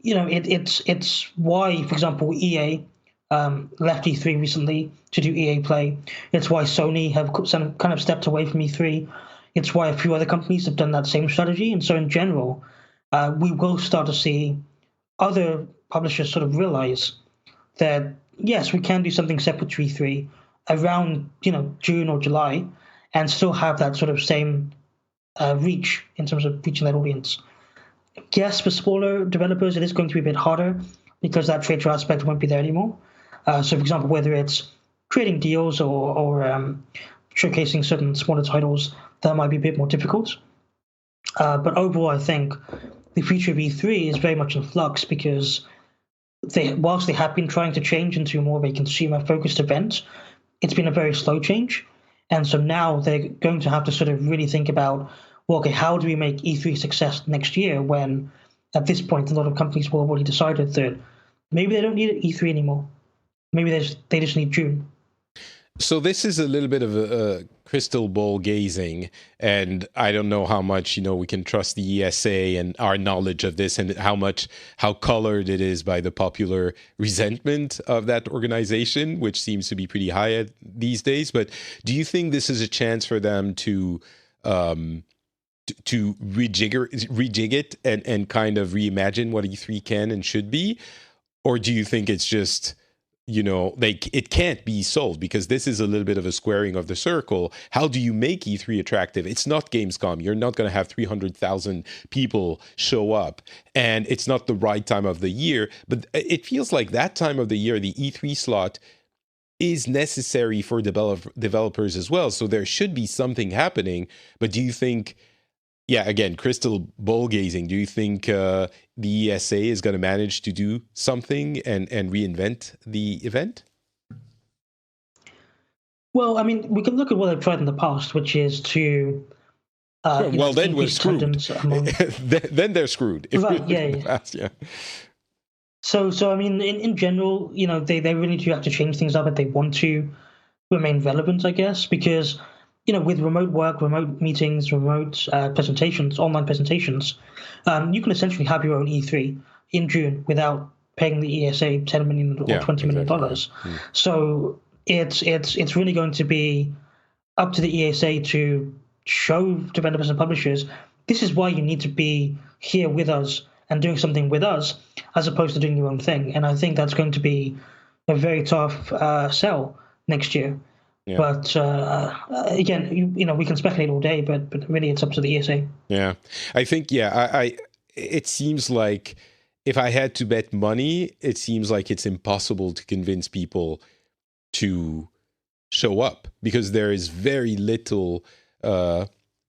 it's why, for example, EA left E3 recently to do EA Play. It's why Sony have kind of stepped away from E3. It's why a few other companies have done that same strategy. And so in general, we will start to see other publishers sort of realize that, yes, we can do something separate to E3 around, June or July and still have that sort of same reach in terms of reaching that audience. Yes, for smaller developers, it is going to be a bit harder because that trade show aspect won't be there anymore. So, for example, whether it's creating deals or showcasing certain smaller titles, that might be a bit more difficult. But overall, I think the future of E3 is very much in flux because whilst they have been trying to change into more of a consumer-focused event, it's been a very slow change. And so now they're going to have to sort of really think about, well, okay, how do we make E3 a success next year when at this point a lot of companies will have already decided that maybe they don't need E3 anymore. Maybe they just need June. So this is a little bit of a crystal ball gazing, and I don't know how much we can trust the ESA and our knowledge of this, and how colored it is by the popular resentment of that organization, which seems to be pretty high these days. But do you think this is a chance for them to rejig it and kind of reimagine what E3 can and should be, or do you think it's just it can't be solved because this is a little bit of a squaring of the circle? How do you make E3 attractive? It's not Gamescom. You're not going to have 300,000 people show up, and it's not the right time of the year. But it feels like that time of the year, the E3 slot, is necessary for developers as well. So there should be something happening. But do you think, again, crystal ball gazing, do you think the ESA is going to manage to do something and reinvent the event? Well, I mean, we can look at what they've tried in the past, which is to... then we're screwed. Then they're screwed. Right, yeah. So I mean, in general, they really do have to change things up if they want to remain relevant, I guess, because... with remote work, remote meetings, remote presentations, online presentations, you can essentially have your own E3 in June without paying the ESA $10 million or $20 million. Mm. So it's really going to be up to the ESA to show developers and publishers, this is why you need to be here with us and doing something with us as opposed to doing your own thing. And I think that's going to be a very tough sell next year. Yeah. But again, we can speculate all day, but really it's up to the ESA. Yeah, I think it seems like if I had to bet money, it seems like it's impossible to convince people to show up because there is very little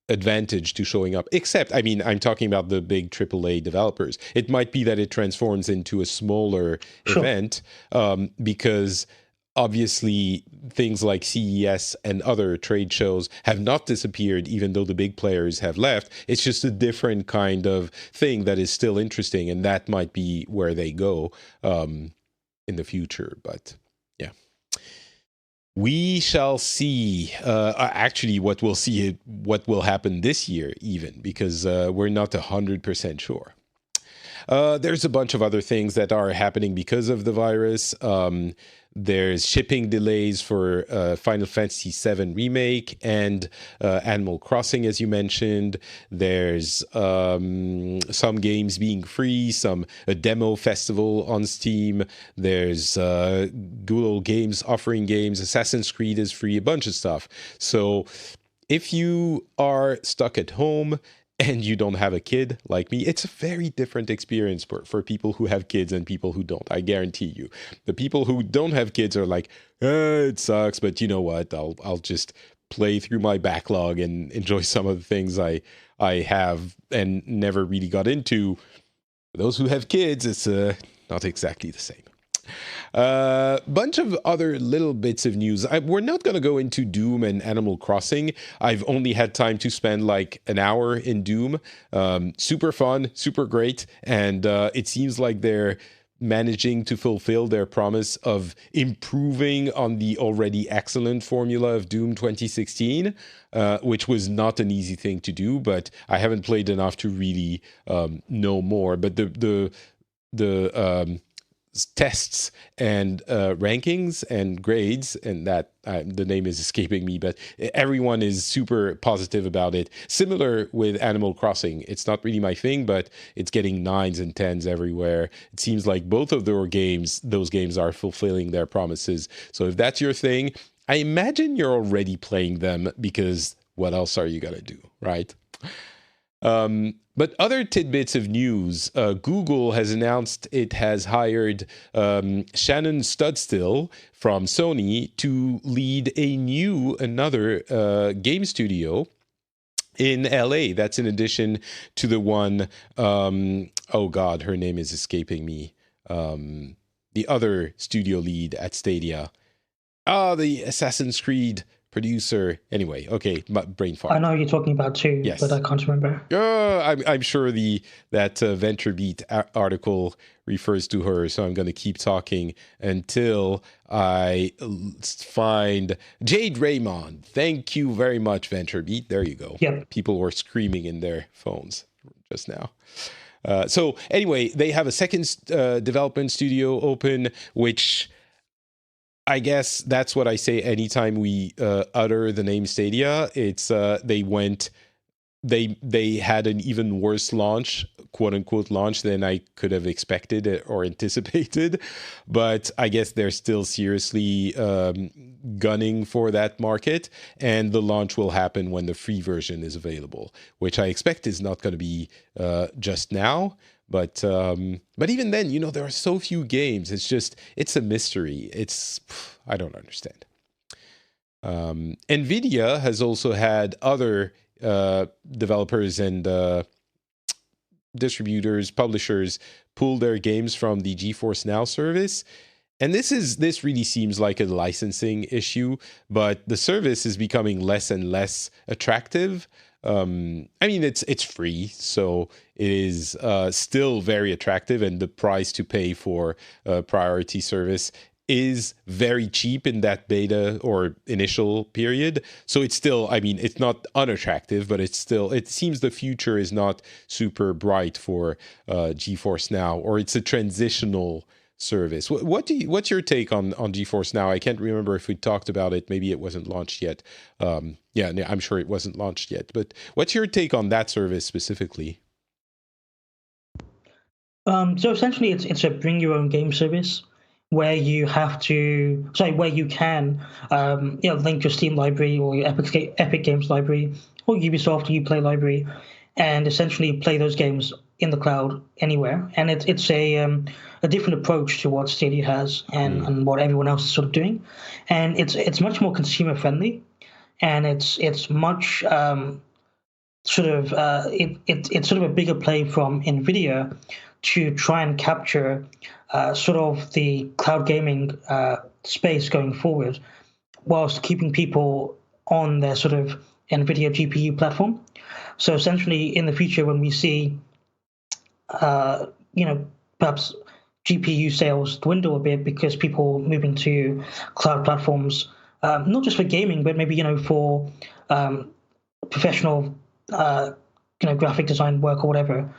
advantage to showing up. Except, I mean, I'm talking about the big AAA developers. It might be that it transforms into a smaller event because. Obviously, things like CES and other trade shows have not disappeared, even though the big players have left. It's just a different kind of thing that is still interesting, and that might be where they go in the future. But yeah, we shall see. Actually, what will happen this year, even because we're not 100% sure. There's a bunch of other things that are happening because of the virus. There's shipping delays for Final Fantasy VII Remake and Animal Crossing, as you mentioned. There's some games being free, a demo festival on Steam. There's Google Games offering games. Assassin's Creed is free, a bunch of stuff. So if you are stuck at home and you don't have a kid like me, it's a very different experience for people who have kids and people who don't. I guarantee you. The people who don't have kids are like, it sucks, but you know what? I'll just play through my backlog and enjoy some of the things I have and never really got into. For those who have kids, it's not exactly the same. Bunch of other little bits of news. We're not going to go into Doom and Animal Crossing. I've only had time to spend like an hour in Doom. Super fun, super great. And it seems like they're managing to fulfill their promise of improving on the already excellent formula of Doom 2016, which was not an easy thing to do, but I haven't played enough to really know more. But the tests and rankings and grades, and that the name is escaping me, but everyone is super positive about it. Similar with Animal Crossing. It's not really my thing, but it's getting 9s and 10s everywhere. It seems like both of those games are fulfilling their promises. So if that's your thing, I imagine you're already playing them, because what else are you gonna do, right? But other tidbits of news, Google has announced it has hired Shannon Studstill from Sony to lead another game studio in LA. That's in addition to the one, oh God, her name is escaping me. The other studio lead at Stadia. The Assassin's Creed producer. Anyway, okay, brain fart. I know you're talking about too, yes. But I can't remember. I'm sure that VentureBeat article refers to her, so I'm going to keep talking until I find Jade Raymond. Thank you very much, VentureBeat. There you go. Yep. People were screaming in their phones just now. So anyway, they have a second development studio open, which I guess that's what I say anytime we utter the name Stadia. It's they had an even worse launch, quote unquote launch, than I could have expected or anticipated. But I guess they're still seriously gunning for that market, and the launch will happen when the free version is available, which I expect is not going to be just now. But even then, there are so few games. It's a mystery. I don't understand. NVIDIA has also had other developers and distributors, publishers pull their games from the GeForce Now service. And this really seems like a licensing issue, but the service is becoming less and less attractive. It's free, so it is still very attractive, and the price to pay for a priority service is very cheap in that beta or initial period. So it's still, it's not unattractive, but it seems the future is not super bright for GeForce Now, or it's a transitional service. What's your take on GeForce Now? I can't remember if we talked about it. Maybe it wasn't launched yet. I'm sure it wasn't launched yet. But what's your take on that service specifically? So essentially, it's a bring your own game service where you can link your Steam library or your Epic Games library or Ubisoft or Uplay library, and essentially play those games in the cloud anywhere. And it's a different approach to what Stadia has and what everyone else is sort of doing, and it's much more consumer friendly, and it's much it's sort of a bigger play from NVIDIA to try and capture sort of the cloud gaming space going forward, whilst keeping people on their sort of NVIDIA GPU platform. So essentially, in the future, when we see, perhaps GPU sales dwindle a bit because people moving to cloud platforms, not just for gaming, but maybe for professional, graphic design work or whatever.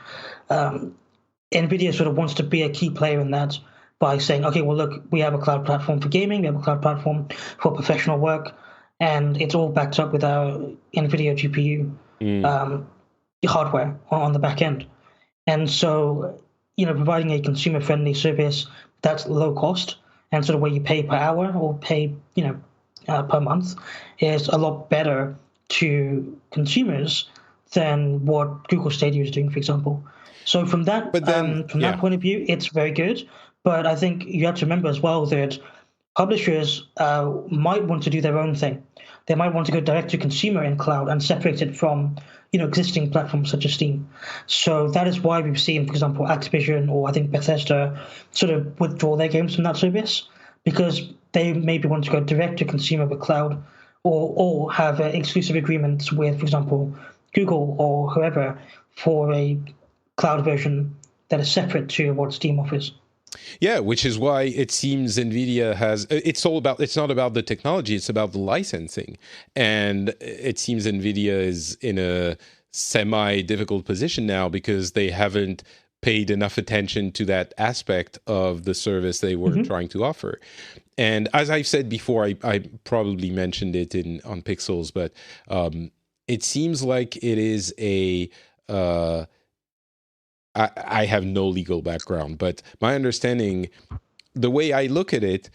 NVIDIA sort of wants to be a key player in that by saying, okay, well, look, we have a cloud platform for gaming, we have a cloud platform for professional work, and it's all backed up with our NVIDIA GPU hardware on the back end. And so, providing a consumer-friendly service that's low cost and sort of where you pay per hour or pay, per month is a lot better to consumers than what Google Stadia is doing, for example. So from that that point of view, it's very good. But I think you have to remember as well that publishers might want to do their own thing. They might want to go direct to consumer in cloud and separate it from existing platforms such as Steam. So that is why we've seen, for example, Activision or I think Bethesda sort of withdraw their games from that service because they maybe want to go direct to consumer with cloud or have exclusive agreements with, for example, Google or whoever for a cloud version that is separate to what Steam offers. Yeah, which is why it seems NVIDIA it's not about the technology, it's about the licensing. And it seems NVIDIA is in a semi-difficult position now because they haven't paid enough attention to that aspect of the service they were trying to offer. And as I've said before, I probably mentioned it on Pixels, but it seems like it is I have no legal background, but my understanding, the way I look at it,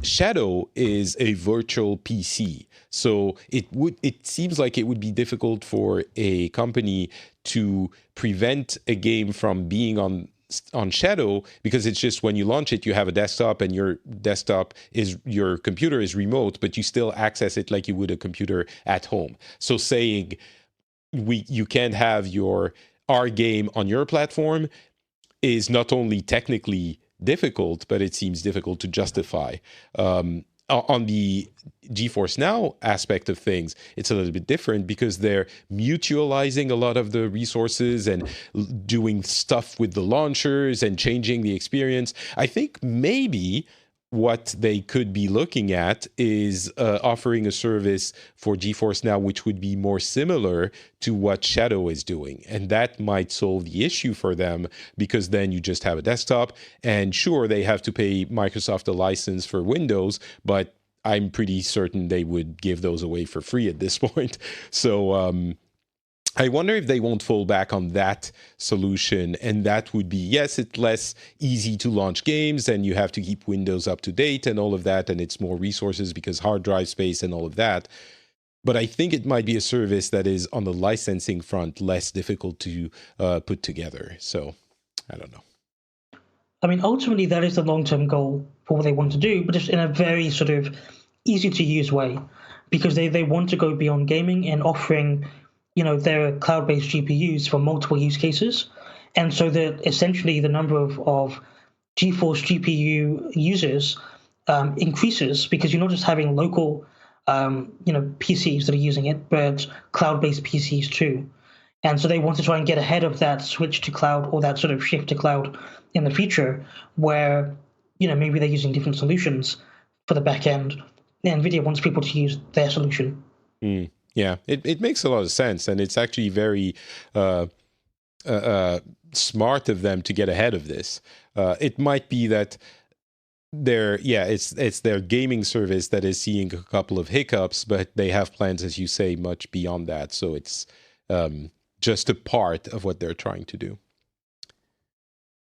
Shadow is a virtual PC. So it seems like it would be difficult for a company to prevent a game from being on Shadow because it's just when you launch it, you have a desktop and your computer is remote, but you still access it like you would a computer at home. So saying you can't have our game on your platform is not only technically difficult, but it seems difficult to justify. On the GeForce Now aspect of things, it's a little bit different because they're mutualizing a lot of the resources and doing stuff with the launchers and changing the experience. I think maybe what they could be looking at is offering a service for GeForce Now, which would be more similar to what Shadow is doing. And that might solve the issue for them because then you just have a desktop. And sure, they have to pay Microsoft a license for Windows, but I'm pretty certain they would give those away for free at this point. So I wonder if they won't fall back on that solution. And that would be, yes, it's less easy to launch games and you have to keep Windows up to date and all of that. And it's more resources because hard drive space and all of that. But I think it might be a service that is on the licensing front less difficult to put together. So I don't know. I mean, ultimately, that is the long-term goal for what they want to do, but just in a very sort of easy-to-use way because they want to go beyond gaming and offering their cloud-based GPUs for multiple use cases. And so that essentially the number of GeForce GPU users increases because you're not just having local, PCs that are using it, but cloud-based PCs too. And so they want to try and get ahead of that switch to cloud or that sort of shift to cloud in the future where, maybe they're using different solutions for the back end. NVIDIA wants people to use their solution. Yeah, it makes a lot of sense, and it's actually very smart of them to get ahead of this. It might be that it's their gaming service that is seeing a couple of hiccups, but they have plans, as you say, much beyond that. So it's just a part of what they're trying to do.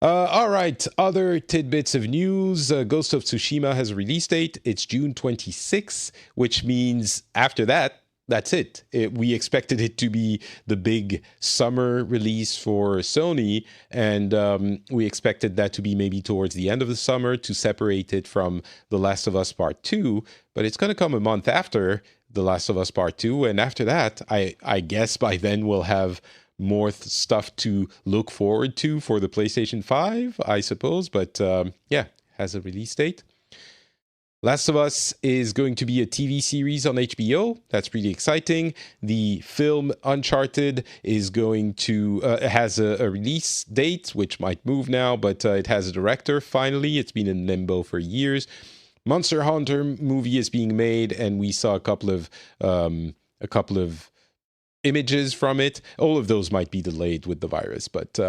All right, other tidbits of news. Ghost of Tsushima has a release date. It's June 26th, which means after that, that's it. We expected it to be the big summer release for Sony, and we expected that to be maybe towards the end of the summer to separate it from The Last of Us Part 2, but it's going to come a month after The Last of Us Part 2, and after that, I guess by then we'll have more stuff to look forward to for the PlayStation 5, I suppose, but has a release date. Last of Us is going to be a TV series on HBO. That's pretty exciting. The film Uncharted is going to has a release date, which might move now, but it has a director finally. It's been in limbo for years. Monster Hunter movie is being made, and we saw a couple of images from it. All of those might be delayed with the virus, but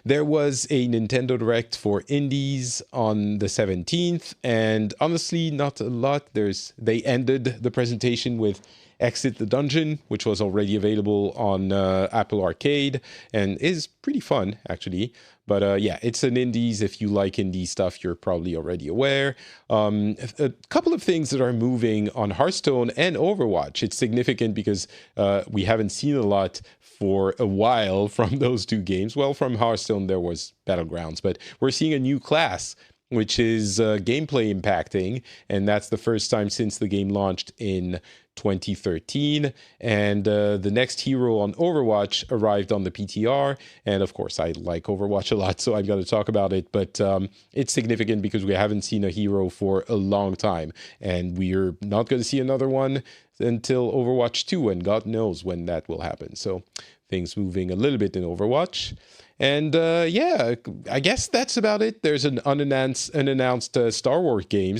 there was a Nintendo Direct for indies on the 17th, and honestly, not a lot. They ended the presentation with Exit the Dungeon, which was already available on Apple Arcade and is pretty fun, actually. But yeah, it's an indies. If you like indie stuff, you're probably already aware. A couple of things that are moving on Hearthstone and Overwatch. It's significant because we haven't seen a lot for a while from those two games. Well, from Hearthstone, there was Battlegrounds, but we're seeing a new class, which is gameplay impacting, and that's the first time since the game launched in 2013. And the next hero on Overwatch arrived on the PTR, and of course I like Overwatch a lot, so I'm going to talk about it. But it's significant because we haven't seen a hero for a long time, and we're not going to see another one until Overwatch 2, and God knows when that will happen. So things moving a little bit in Overwatch. And yeah, I guess that's about it. There's an unannounced Star Wars game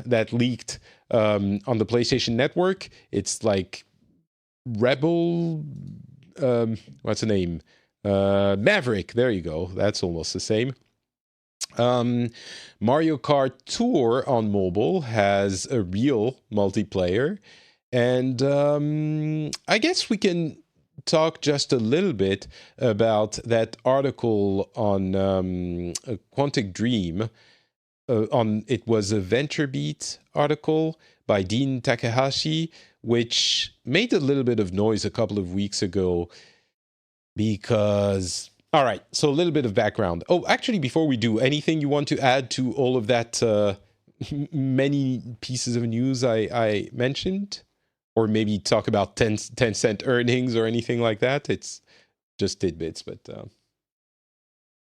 that leaked on the PlayStation Network. It's like Rebel, what's the name? Maverick. There you go. That's almost the same. Mario Kart Tour on mobile has a real multiplayer. And I guess we can talk just a little bit about that article on Quantic Dream. It was a VentureBeat article by Dean Takahashi, which made a little bit of noise a couple of weeks ago because... All right, so a little bit of background. Oh, actually, before we do, anything you want to add to all of that many pieces of news I mentioned? Or maybe talk about 10-cent earnings or anything like that? It's just tidbits, but...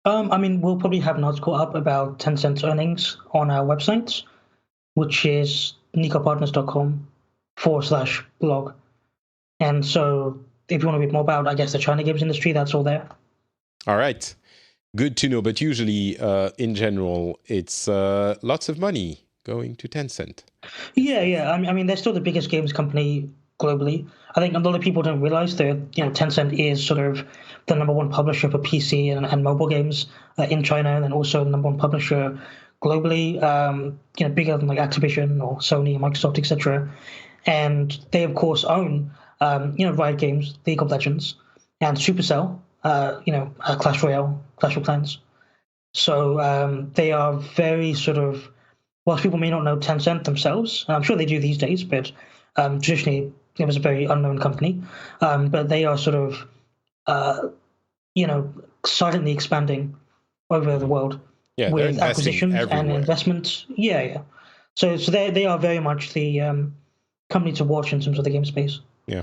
I mean, we'll probably have an article up about 10-cent earnings on our website, which is nicopartners.com/blog. And so if you want to read more about, I guess, the China games industry, that's all there. All right. Good to know. But usually, in general, it's lots of money going to Tencent. Yeah. I mean, they're still the biggest games company globally. I think a lot of people don't realize that Tencent is sort of the number one publisher for PC and mobile games in China, and then also the number one publisher globally. Bigger than like Activision or Sony, Microsoft, etc. And they of course own Riot Games, League of Legends, and Supercell. Clash Royale, Clash of Clans. So they are very sort of, whilst people may not know Tencent themselves, and I'm sure they do these days, but traditionally it was a very unknown company. But they are sort of, silently expanding over the world with acquisitions and investments. Yeah. So they are very much the company to watch in terms of the game space. Yeah.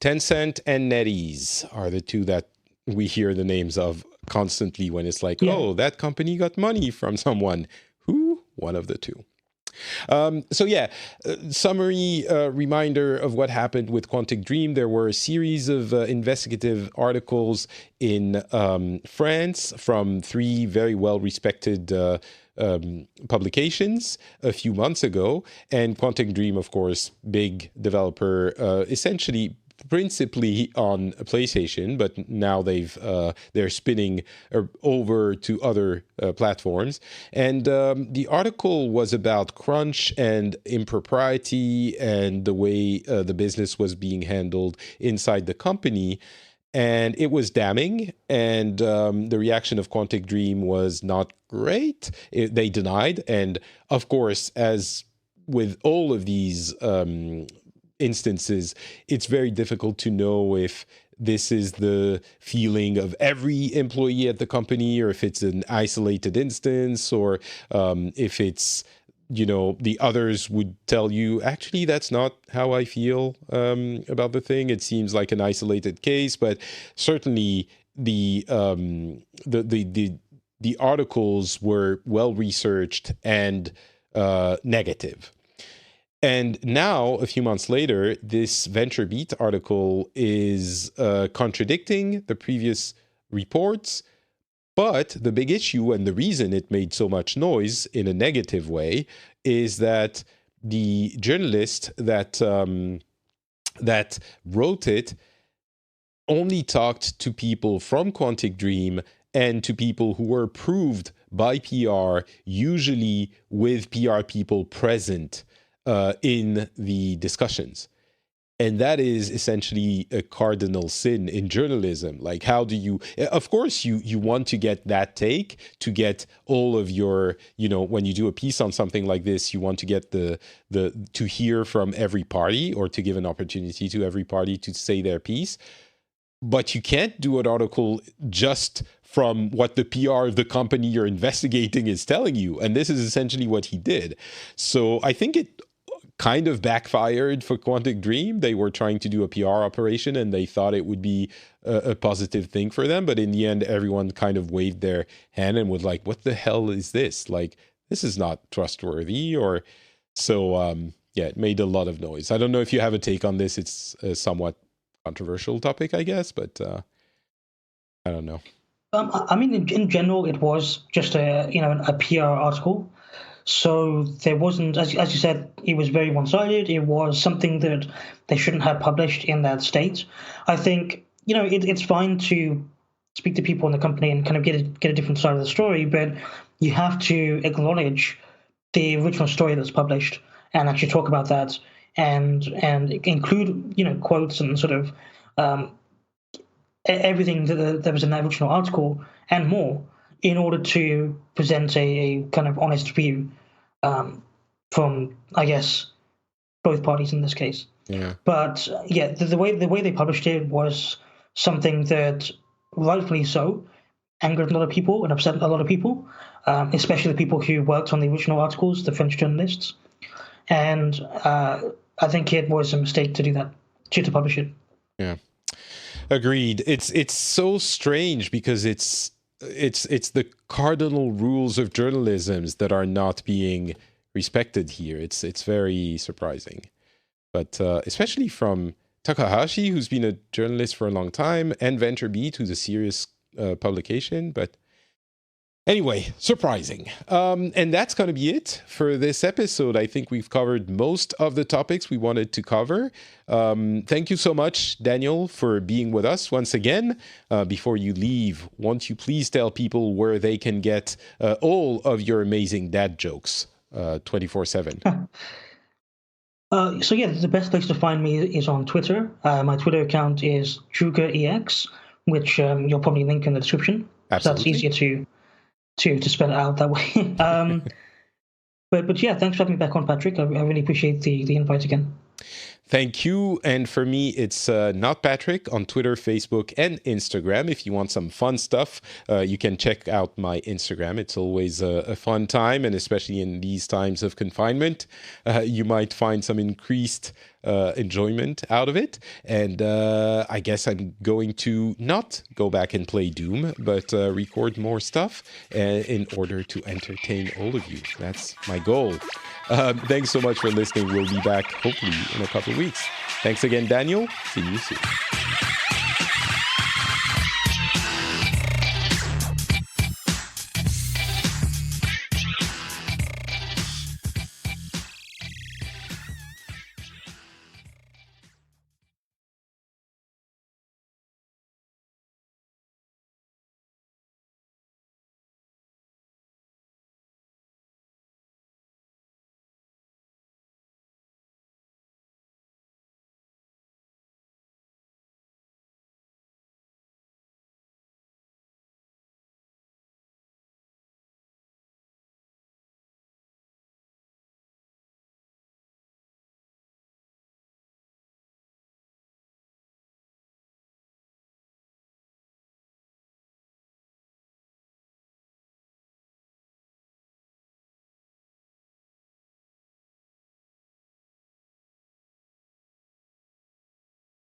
Tencent and NetEase are the two that we hear the names of constantly when it's like, oh, that company got money from someone. Who? One of the two. Summary reminder of what happened with Quantic Dream. There were a series of investigative articles in France from three very well-respected publications a few months ago. And Quantic Dream, of course, big developer, essentially principally on PlayStation, but now they're spinning over to other platforms. And the article was about crunch and impropriety and the way the business was being handled inside the company. And it was damning, and the reaction of Quantic Dream was not great. They denied, and of course, as with all of these instances, it's very difficult to know if this is the feeling of every employee at the company, or if it's an isolated instance, or if it's, the others would tell you, actually, that's not how I feel about the thing. It seems like an isolated case, but certainly the articles were well researched and negative. And now, a few months later, this VentureBeat article is contradicting the previous reports. But the big issue, and the reason it made so much noise in a negative way, is that the journalist that that wrote it only talked to people from Quantic Dream and to people who were approved by PR, usually with PR people present in the discussions. And that is essentially a cardinal sin in journalism. Like, how do you, of course, you want to get that take, to get all of your, when you do a piece on something like this, you want to get to hear from every party, or to give an opportunity to every party to say their piece. But you can't do an article just from what the PR of the company you're investigating is telling you. And this is essentially what he did. So I think it kind of backfired for Quantic Dream. They were trying to do a PR operation and they thought it would be a positive thing for them. But in the end, everyone kind of waved their hand and was like, what the hell is this? Like, this is not trustworthy. Or so, it made a lot of noise. I don't know if you have a take on this. It's a somewhat controversial topic, I guess, but I don't know. I mean, in general, it was just a PR article. So there wasn't, as you said, it was very one-sided. It was something that they shouldn't have published in that state. I think, it's fine to speak to people in the company and kind of get a different side of the story, but you have to acknowledge the original story that's published and actually talk about that and include, quotes and sort of everything that was in that original article and more, in order to present a kind of honest view from, I guess, both parties in this case. Yeah. But the way they published it was something that, rightfully so, angered a lot of people and upset a lot of people, especially the people who worked on the original articles, the French journalists. And I think it was a mistake to do that, to publish it. Yeah. Agreed. It's so strange because it's the cardinal rules of journalism that are not being respected here. It's very surprising, but especially from Takahashi, who's been a journalist for a long time, and VentureBeat, who's a serious publication. But anyway, surprising. And that's going to be it for this episode. I think we've covered most of the topics we wanted to cover. Thank you so much, Daniel, for being with us once again. Before you leave, won't you please tell people where they can get all of your amazing dad jokes 24/7? The best place to find me is on Twitter. My Twitter account is JugaEX, which you'll probably link in the description. Absolutely. So that's easier to spell it out that way. But thanks for having me back on, Patrick. I really appreciate the invite again. Thank you. And for me, it's Not Patrick on Twitter, Facebook, and Instagram. If you want some fun stuff, you can check out my Instagram. It's always a fun time, and especially in these times of confinement, you might find some increased enjoyment out of it. And I guess I'm going to not go back and play Doom, but record more stuff in order to entertain all of you. That's my goal. Thanks so much for listening. We'll be back hopefully in a couple of weeks. Thanks again, Daniel. See you soon.